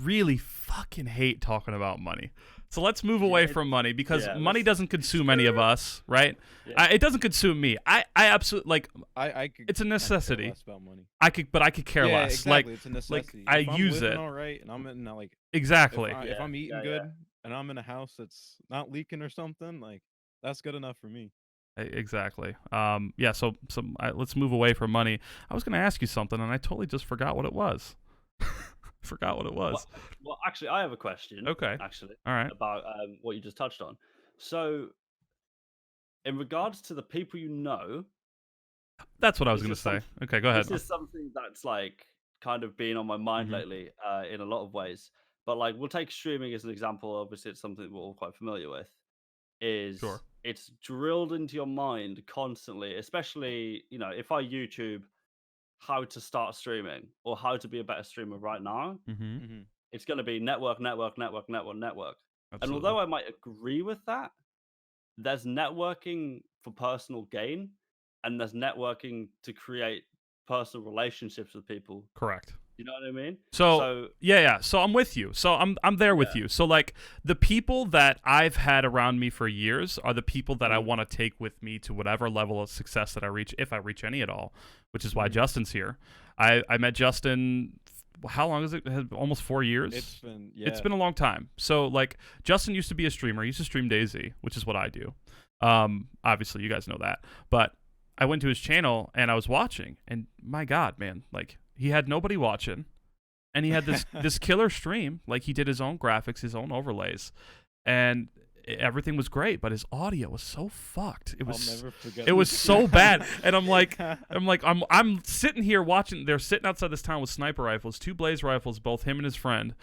really fucking hate talking about money. So let's move away from money, because money doesn't consume any of us, right? It doesn't consume me. I absolutely, like, I could, it's a necessity. Care less about money. I could care less. Exactly. Like, it's a necessity. I if I'm use living it. All right, and I'm in like exactly. If I'm eating good and I'm in a house that's not leaking or something, like that's good enough for me. Exactly. So let's move away from money. I was going to ask you something, and I totally just forgot what it was. Forgot what it was. Well, actually, I have a question. Okay. Actually, all right. About what you just touched on. So, in regards to the people you know, that's what I was going to say. Okay, go ahead. This is something that's like kind of been on my mind lately, in a lot of ways. But like, we'll take streaming as an example. Obviously, it's something we're all quite familiar with. It's drilled into your mind constantly, especially, if I YouTube how to start streaming or how to be a better streamer right now, it's going to be network. Absolutely. And although I might agree with that, there's networking for personal gain, and there's networking to create personal relationships with people. Correct. You know what I mean? So So I'm with you. So I'm there with you. So like the people that I've had around me for years are the people that I want to take with me to whatever level of success that I reach, if I reach any at all, which is why Justin's here. I met Justin. How long is it? Almost 4 years. It's been a long time. So like Justin used to be a streamer. He used to stream DayZ, which is what I do. Obviously you guys know that. But I went to his channel and I was watching, and my God, man, like, he had nobody watching, and he had this killer stream. Like, he did his own graphics, his own overlays, and everything was great. But his audio was so fucked. I'll never forget. It was so bad. And I'm sitting here watching. They're sitting outside this town with sniper rifles, 2 blaze rifles, both him and his friend.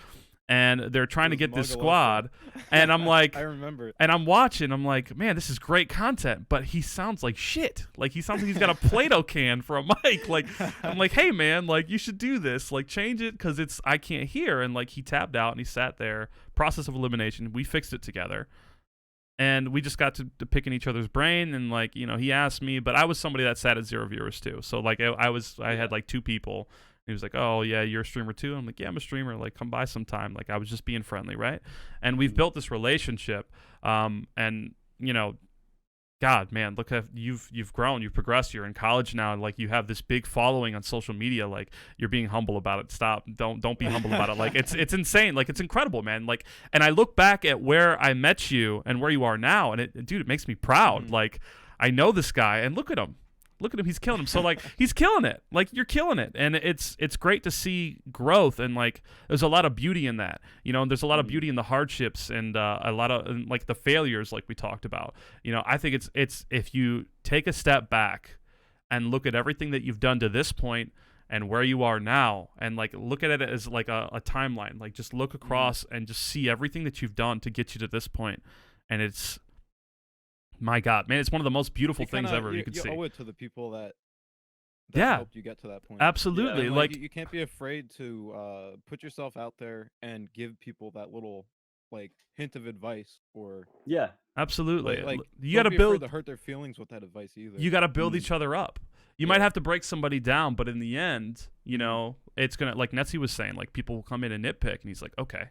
and they're trying to It was get this Mugalosa. squad, and I'm like, I remember it. and I'm watching, I'm like, man, this is great content, but he sounds like shit. Like, he sounds like he's got a Play-Doh can for a mic. Like, I'm like, hey, man, like, you should do this. Like, change it, because I can't hear. And, like, he tapped out, and he sat there. Process of elimination. We fixed it together. And we just got to picking each other's brain, and, like, you know, he asked me, but I was somebody that sat at 0 viewers, too. So, like, I had, like, 2 people. He was like, oh, yeah, you're a streamer too? I'm like, yeah, I'm a streamer. Like, come by sometime. Like, I was just being friendly, right? And we've built this relationship. And, you know, God, man, look at you've grown, you've progressed. You're in college now, and, like, you have this big following on social media. Like, you're being humble about it. Stop. Don't be humble about it. Like, it's insane. Like, it's incredible, man. Like, and I look back at where I met you and where you are now, and it makes me proud. Like, I know this guy, and look at him. Look at him, he's killing him. So, like, he's killing it. Like, you're killing it. And it's great to see growth, and, like, there's a lot of beauty in that. You know, and there's a lot of beauty in the hardships, and a lot of, and, like, the failures, like we talked about. You know, I think it's if you take a step back and look at everything that you've done to this point and where you are now, and, like, look at it as, like, a timeline. Like, just look across and just see everything that you've done to get you to this point. And it's, my God, man, it's one of the most beautiful things ever you could see. You owe it to the people that Yeah. helped you get to that point. Absolutely. And, like you can't be afraid to put yourself out there and give people that little, like, hint of advice, or Yeah. absolutely. like You got to don't be afraid build. to hurt their feelings with that advice either. You got to build each other up. You might have to break somebody down, but in the end, you know, it's gonna, like Netzi was saying, like, people will come in and nitpick, and he's like, okay,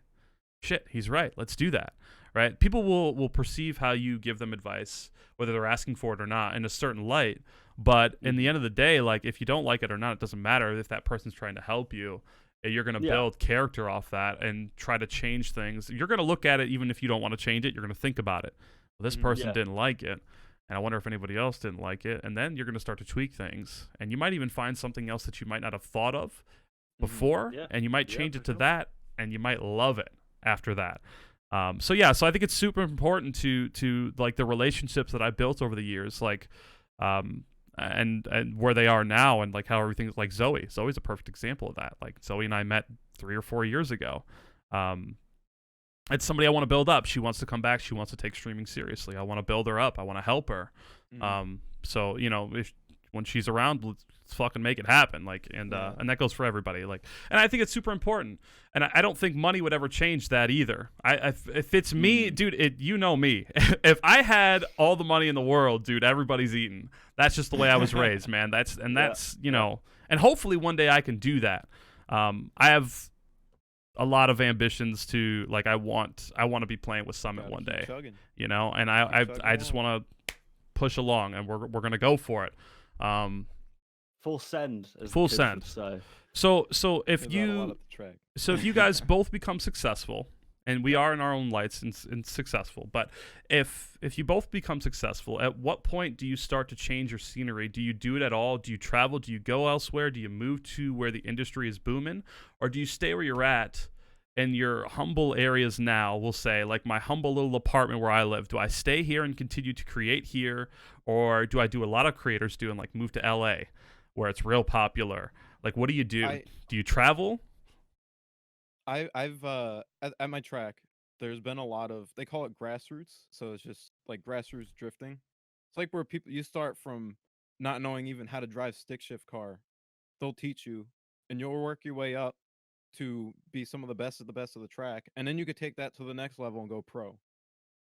shit, he's right. Let's do that. Right? People will perceive how you give them advice, whether they're asking for it or not, in a certain light. But in the end of the day, like, if you don't like it or not, it doesn't matter. If that person's trying to help you, you're going to build character off that and try to change things. You're going to look at it, even if you don't want to change it, you're going to think about it. Well, this person didn't like it, and I wonder if anybody else didn't like it. And then you're going to start to tweak things. And you might even find something else that you might not have thought of before, and you might change it to that, and you might love it after that. So I think it's super important to like the relationships that I built over the years, like, and where they are now, and, like, how everything's, like, Zoe's a perfect example of that. Like, Zoe and I met 3 or 4 years ago. It's somebody I want to build up. She wants to come back. She wants to take streaming seriously. I want to build her up. I want to help her. So, you know, when she's around, let's fucking make it happen. Like, and that goes for everybody. Like, and I think it's super important. And I don't think money would ever change that either. If it's me, dude, you know me. If I had all the money in the world, dude, everybody's eating. That's just the way I was raised, man. That's you know, and hopefully one day I can do that. I have a lot of ambitions to, like, I want to be playing with Summit one day. Chugging. You know, and I just want to push along, and we're gonna go for it. Full send. Full send. So if you guys both become successful, and we are in our own lights and successful, but if you both become successful, at what point do you start to change your scenery? Do you do it at all? Do you travel? Do you go elsewhere? Do you move to where the industry is booming? Or do you stay where you're at in your humble areas now? We'll say, like, my humble little apartment where I live. Do I stay here and continue to create here? Or do I do a lot of creators do and, like, move to LA where it's real popular? Like, what do you do? Do you travel? I've at my track, there's been a lot of, they call it grassroots, so it's just like grassroots drifting. It's like where you start from not knowing even how to drive stick shift car. They'll teach you, and you'll work your way up to be some of the best of the track, and then you could take that to the next level and go pro.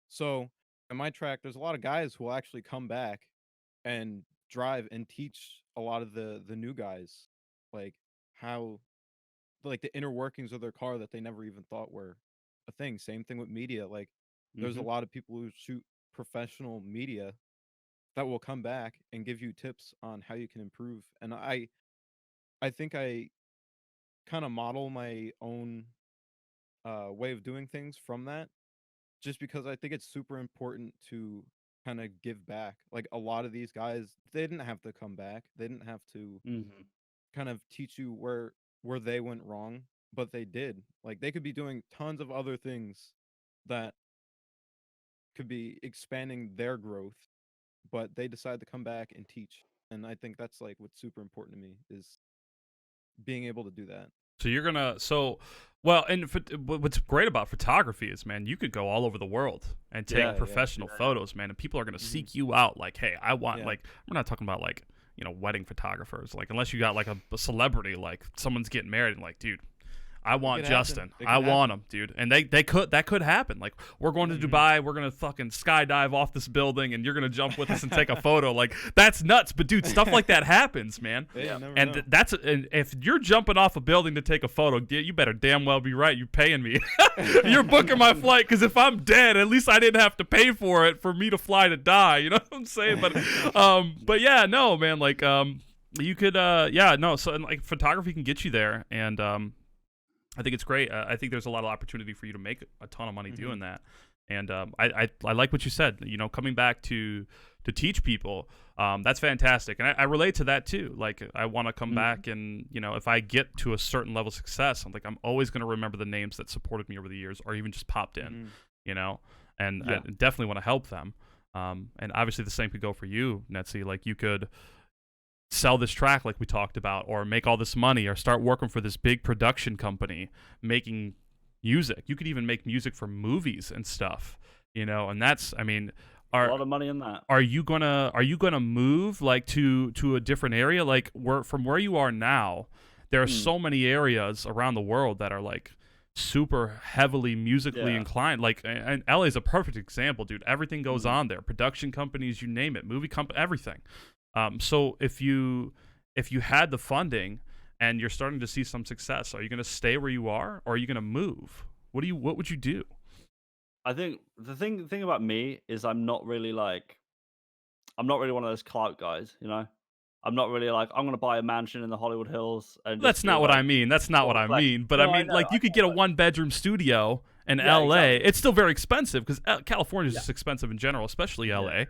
So in my track, there's a lot of guys who will actually come back and drive and teach a lot of the new guys, like, how, like, the inner workings of their car that they never even thought were a thing. Same thing with media. Like, there's a lot of people who shoot professional media that will come back and give you tips on how you can improve. And I think I kind of model my own way of doing things from that, just because I think it's super important to kind of give back. Like, a lot of these guys, they didn't have to come back. They didn't have to kind of teach you where they went wrong, but they did. Like, they could be doing tons of other things that could be expanding their growth, but they decide to come back and teach. And I think that's, like, what's super important to me, is being able to do that. So Well, and what's great about photography is, man, you could go all over the world and take Yeah, professional photos, man, and people are gonna seek you out. Like, hey, I want Yeah. like we're not talking about like wedding photographers. Like, unless you got like a celebrity, like someone's getting married, and like, dude, I want could happen. Justin. It I could want happen. him, dude. And that could happen. Like, we're going to Dubai. We're gonna fucking skydive off this building, and you're gonna jump with us and take a photo. Like, that's nuts. But dude, stuff like that happens, man. Yeah, you never And know. and if you're jumping off a building to take a photo, you better damn well be right. You're paying me. You're booking my flight, because if I'm dead, at least I didn't have to pay for it for me to fly to die. You know what I'm saying? But yeah, no, man. Like, you could, yeah, no. So, and, like, photography can get you there, and I think it's great. I think there's a lot of opportunity for you to make a ton of money doing that. And I like what you said. Coming back to teach people, that's fantastic. And I relate to that too. Like, I want to come back, and if I get to a certain level of success, I'm always going to remember the names that supported me over the years, or even just popped in. And I definitely want to help them. And obviously the same could go for you, Netsy. Like, you could sell this track like we talked about, or make all this money, or start working for this big production company making music. You could even make music for movies and stuff, and that's, I mean, A lot of money in that. are you gonna move like to a different area? Like, from where you are now, there are so many areas around the world that are like super heavily musically inclined. Like, and LA is a perfect example, dude. Everything goes on there. Production companies, you name it, movie company, everything. So if you had the funding and you're starting to see some success, are you going to stay where you are, or are you going to move? What would you do? I think the thing about me is I'm not really one of those clout guys, I'm not really like, I'm gonna buy a mansion in the Hollywood Hills and That's not what I mean. That's not what I mean. But No, I mean, know, like, you could get a 1-bedroom studio in Yeah, LA. exactly. It's still very expensive, because California is just expensive in general, especially LA.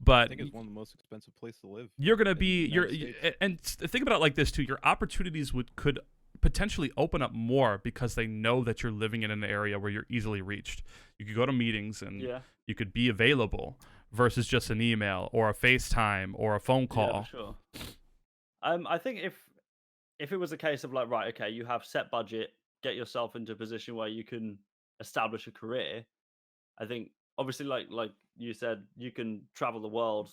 But I think it's one of the most expensive places to live. you're gonna in the be United States. and think about it like this too. Your opportunities could potentially open up more, because they know that you're living in an area where you're easily reached. You could go to meetings, and you could be available, versus just an email or a FaceTime or a phone call. Yeah, for sure. I think if it was a case of like, right, okay, you have set budget, get yourself into a position where you can establish a career. I think obviously, like you said, you can travel the world.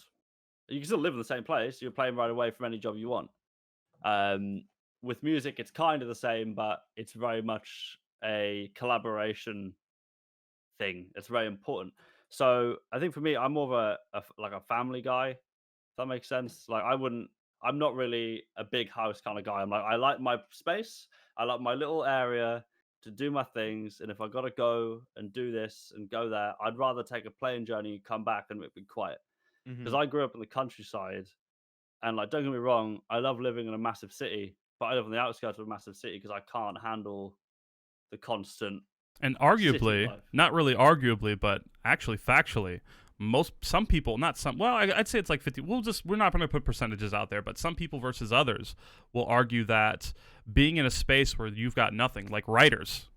You can still live in the same place. You're playing right away from any job you want. With music, it's kind of the same, but it's very much a collaboration thing. It's very important. So I think for me, I'm more of a family guy. If that makes sense. Like, I'm not really a big house kind of guy. I like my space. I like my little area to do my things. And if I got to go and do this and go there, I'd rather take a plane journey, come back, and be quiet. Because I grew up in the countryside, and like, don't get me wrong, I love living in a massive city, but I live on the outskirts of a massive city because I can't handle the constant And city arguably, life. not really arguably, but actually factually, some people, not some, well, I'd say it's like 50. We're not going to put percentages out there, but some people versus others will argue that being in a space where you've got nothing, like writers,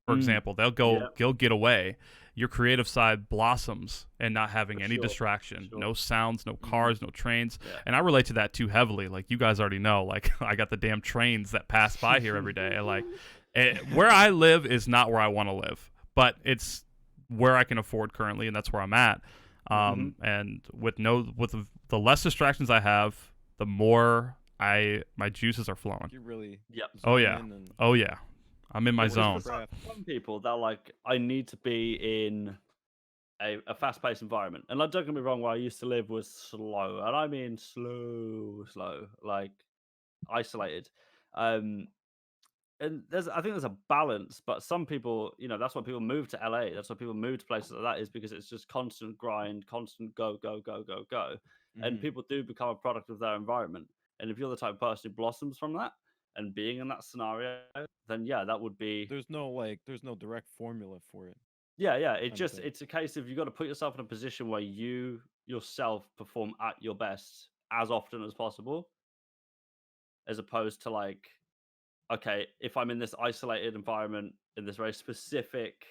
for example, they'll get away. Your creative side blossoms, and not having any distraction, no sounds, no cars, no trains. And I relate to that too heavily. Like, you guys already know, like, I got the damn trains that pass by here every day. And like, where I live is not where I want to live, but it's where I can afford currently, and that's where I'm at. And with the less distractions I have, the more my juices are flowing. You really Oh zoom yeah. in and- Oh yeah. I'm in my But zone. for some people, they're like, I need to be in a fast-paced environment. And like, don't get me wrong, where I used to live was slow, and I mean slow, like isolated. And I think there's a balance, but some people, that's why people move to LA. That's why people move to places like that, is because it's just constant grind, constant go, go, go, go, go. And people do become a product of their environment. And if you're the type of person who blossoms from that and being in that scenario, then that would be. there's no direct formula for it. Yeah. thing. It's a case of you got to put yourself in a position where you yourself perform at your best as often as possible, as opposed to like, okay, if I'm in this isolated environment in this very specific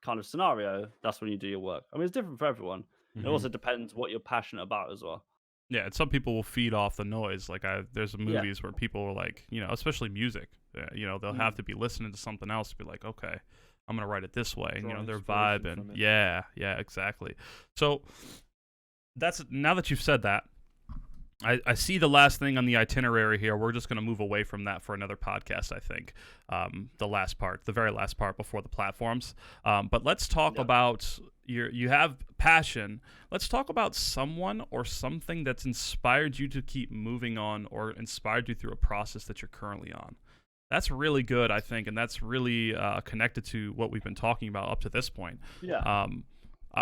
kind of scenario, that's when you do your work. I mean, it's different for everyone. It also depends what you're passionate about as well. Yeah, and some people will feed off the noise. Like, there's movies where people are like, especially music. You know, they'll have to be listening to something else to be like, okay, I'm gonna write it this way. And, Draw you know, their inspiration vibe from and it. yeah, exactly. So that's now that you've said that. I see the last thing on the itinerary here. We're just going to move away from that for another podcast, I think. The very last part before the platforms. But let's talk about you have passion. Let's talk about someone or something that's inspired you to keep moving on or inspired you through a process that you're currently on. That's really good, I think, and that's really connected to what we've been talking about up to this point. Yeah.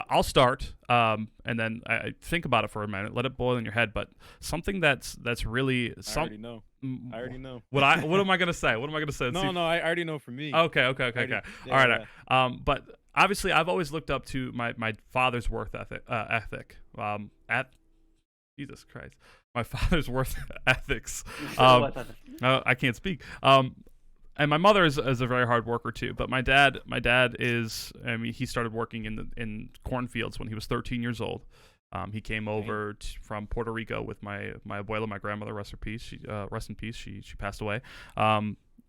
I'll start, and then I think about it for a minute. Let it boil in your head. But something that's really I already know. I already know. What am I gonna say? What am I gonna say? No, I already know for me. Okay. Yeah, All right. yeah. But obviously, I've always looked up to my father's work ethic. Jesus Christ, my father's work ethics. I can't speak. And my mother is a very hard worker too. But my dad is. I mean, he started working in cornfields when he was 13 years old. He came over from Puerto Rico with my abuela, my grandmother. Rest in peace. She passed away.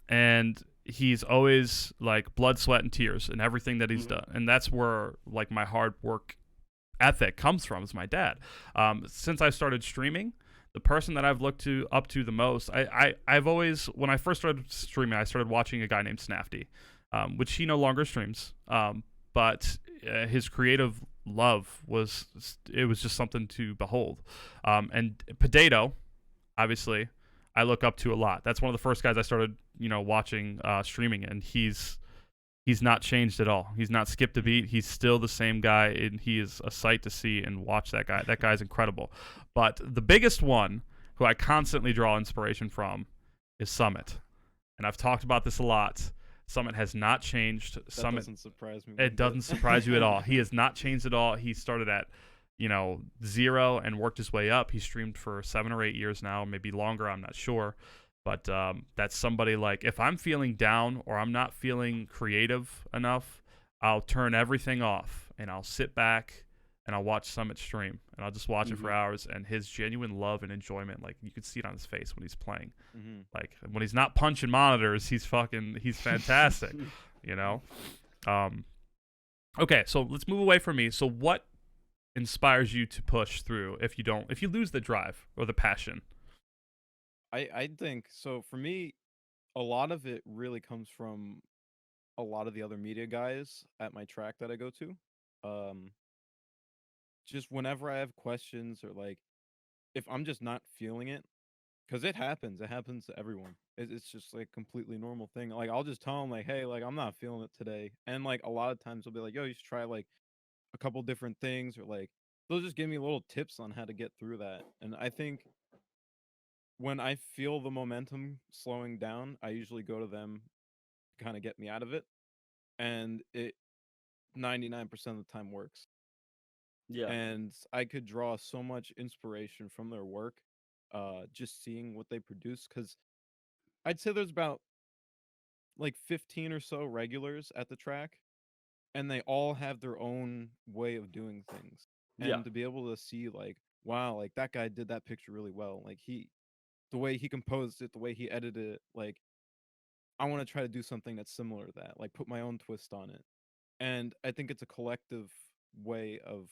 And he's always like blood, sweat, and tears in everything that he's done. And that's where like my hard work ethic comes from. Is my dad. Since I started streaming, the person that I've looked up to the most, I've always, when I first started streaming, I started watching a guy named Snafty, which he no longer streams. But his creative love was just something to behold. And Potato, obviously, I look up to a lot. That's one of the first guys I started, watching streaming, and he's not changed at all. He's not skipped a beat. He's still the same guy, and he is a sight to see and watch that guy. That guy's incredible. But the biggest one who I constantly draw inspiration from is Summit. And I've talked about this a lot. Summit has not changed. That doesn't surprise me. It doesn't surprise you at all. He has not changed at all. He started at, 0 and worked his way up. He streamed for 7 or 8 years now, maybe longer. I'm not sure. But that's somebody like, if I'm feeling down or I'm not feeling creative enough, I'll turn everything off and I'll sit back and I'll watch Summit stream. And I'll just watch it for hours. And his genuine love and enjoyment, like you can see it on his face when he's playing. Like when he's not punching monitors, he's fantastic, Okay, so let's move away from me. So what inspires you to push through if you lose the drive or the passion? I think so. For me, a lot of it really comes from a lot of the other media guys at my track that I go to. Just whenever I have questions or like if I'm just not feeling it, because it happens to everyone. It's just like completely normal thing. Like I'll just tell them like, hey, like I'm not feeling it today, and like a lot of times they'll be like, yo, you should try like a couple different things, or like they'll just give me little tips on how to get through that. And I think when I feel the momentum slowing down, I usually go to them to kind of get me out of it. And it 99% of the time works. Yeah. And I could draw so much inspiration from their work, just seeing what they produce. Because I'd say there's about like 15 or so regulars at the track, and they all have their own way of doing things. And Yeah. to be able to see like, wow, like that guy did that picture really well. Like the way he composed it, the way he edited it, like I want to try to do something that's similar to that, like put my own twist on it. And I think it's a collective way of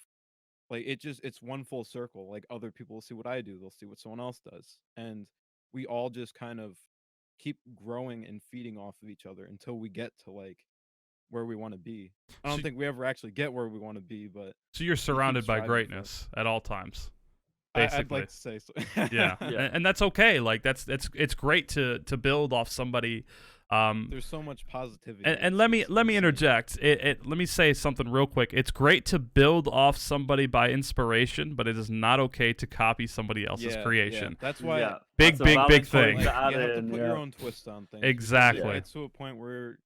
like it's one full circle. Like other people will see what I do, they'll see what someone else does. And we all just kind of keep growing and feeding off of each other until we get to like where we want to be. I don't think we ever actually get where we want to be, but so you're surrounded by striving for it. greatness at all times. I'd Basically. like to say so. Yeah. And that's okay. Like it's great to build off somebody. There's so much positivity. And let me interject. Let me say something real quick. It's great to build off somebody by inspiration, but it is not okay to copy somebody else's creation. That's why Big thing. like, you have to put your own twist on things. Exactly. It's to a point where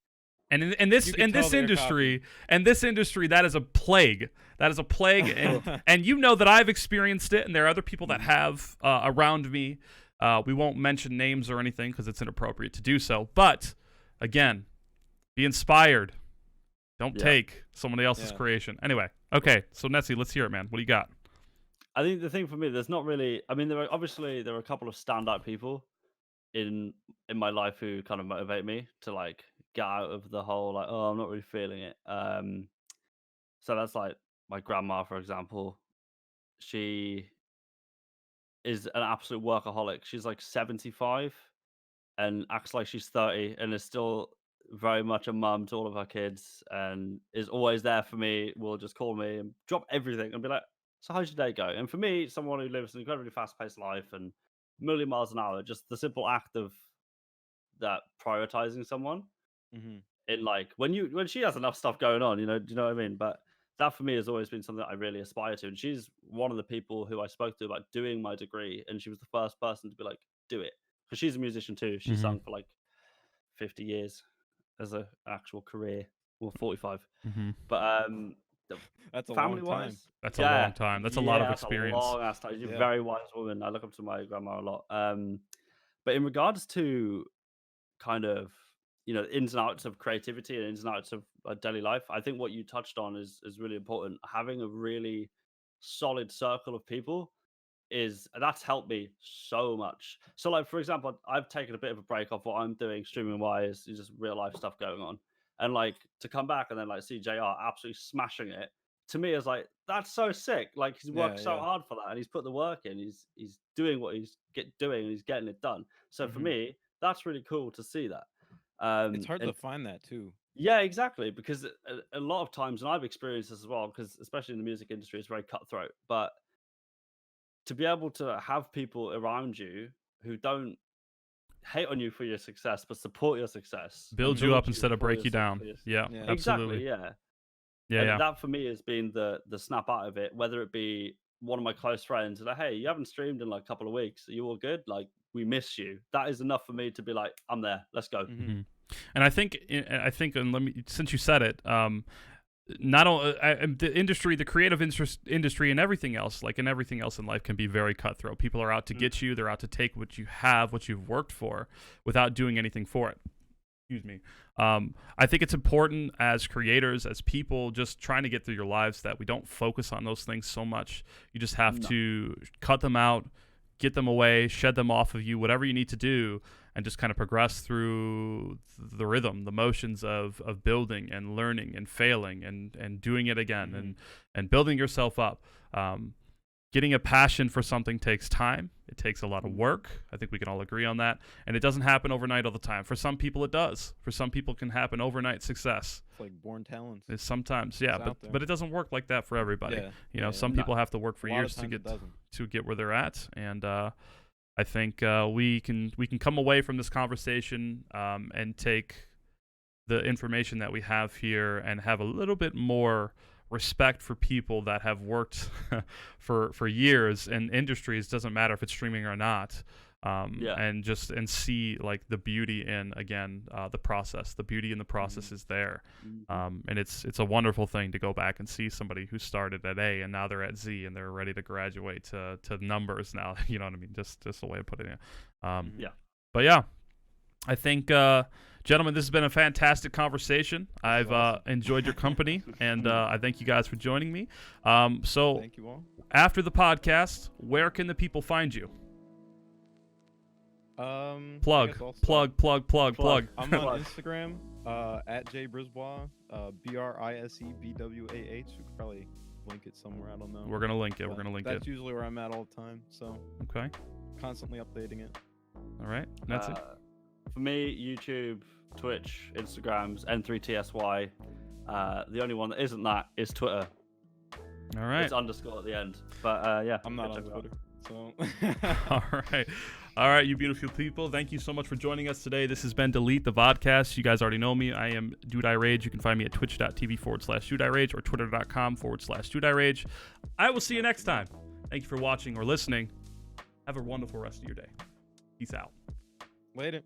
and in this industry, that is a plague. That is a plague, and you know that I've experienced it, and there are other people that have around me. We won't mention names or anything because it's inappropriate to do so. But again, be inspired. Don't take somebody else's creation. Anyway, okay. So Nessie, let's hear it, man. What do you got? I think the thing for me, there's not really. I mean, there are a couple of standout people in my life who kind of motivate me to like get out of the whole like, oh, I'm not really feeling it. So that's like my grandma, for example. She is an absolute workaholic. She's like 75 and acts like she's 30 and is still very much a mum to all of her kids and is always there for me. Will just call me and drop everything and be like, so how's your day going? And for me, someone who lives an incredibly fast-paced life and a million miles an hour, just the simple act of that prioritizing someone Hmm. in like when she has enough stuff going on, do you know what I mean? But that for me has always been something that I really aspire to. And she's one of the people who I spoke to about doing my degree, and she was the first person to be like, do it. Because she's a musician too. She Mm-hmm. sung for like 50 years as an actual career, or 45. Mm-hmm. But That's a family long time. wise, That's a long time. That's a lot of that's experience. a long ass time. She's a Yeah. very wise woman. I look up to my grandma a lot. But in regards to kind of ins and outs of creativity and ins and outs of daily life, I think what you touched on is really important. Having a really solid circle of people that's helped me so much. So like, for example, I've taken a bit of a break off what I'm doing streaming wise, just real life stuff going on, and like to come back and then like see JR absolutely smashing it, to me is like, that's so sick. Like he's worked so Yeah. hard for that and he's put the work in. He's doing what he's doing and he's getting it done. So for Mhm. me, that's really cool to see that. It's hard And to find that too. yeah, exactly, because a lot of times, and I've experienced this as well, because especially in the music industry, it's very cutthroat. But to be able to have people around you who don't hate on you for your success, but support your success, and Build you up build instead of for break your you down. for your- Yeah, Yeah. absolutely. Exactly, yeah. Yeah, And yeah. that for me has been the snap out of it, whether it be one of my close friends like, hey, you haven't streamed in like a couple of weeks, are you all good? Like, we miss you. That is enough for me to be like, I'm there, let's go. Mhm. Mhm. And I think, and let me, since you said it, not only the industry, the creative industry, and everything else, like in everything else in life, can be very cutthroat. People are out to get you. They're out to take what you have, what you've worked for, without doing anything for it. Excuse me. I think it's important as creators, as people just trying to get through your lives, that we don't focus on those things so much. You just have to cut them out, get them away, shed them off of you, whatever you need to do, and just kind of progress through the rhythm, the motions of building and learning and failing and doing it again and building yourself up. Getting a passion for something takes time. It takes a lot of work. I think we can all agree on that. And it doesn't happen overnight all the time. For some people, it does. For some people, it can happen overnight success. It's like born talents. It's sometimes, yeah, It's out there. but it doesn't work like that for everybody. Yeah. Some people have to work for A lot years of times it to doesn't. get where they're at. And I think we can come away from this conversation and take the information that we have here and have a little bit more respect for people that have worked for years in industries. Doesn't matter if it's streaming or not. And see like the beauty in, again, the process. The beauty in the process is there. And it's a wonderful thing to go back and see somebody who started at A and now they're at Z and they're ready to graduate to numbers now. You know what I mean? Just the way of putting it. But yeah, I think, gentlemen, this has been a fantastic conversation. I've enjoyed your company, and I thank you guys for joining me. So Thank you all. after the podcast, where can the people find you? I guess I'll Plug. I'm on Instagram at jbrisbois, BRISEBWAH. We could probably link it somewhere. I don't know. We're gonna link it. But We're gonna link that's it. usually where I'm at all the time. So Okay. constantly updating it. All right. That's it. For me, YouTube, Twitch, Instagrams, N3TSY. The only one that isn't that is Twitter. All right. It's underscore at the end. But yeah, I'm not go on check it out. Twitter. So All right. All right, you beautiful people. Thank you so much for joining us today. This has been Delete the VODcast. You guys already know me. I am DudeiRage. You can find me at twitch.tv/DudeiRage or twitter.com/DudeiRage. I will see you next time. Thank you for watching or listening. Have a wonderful rest of your day. Peace out. later.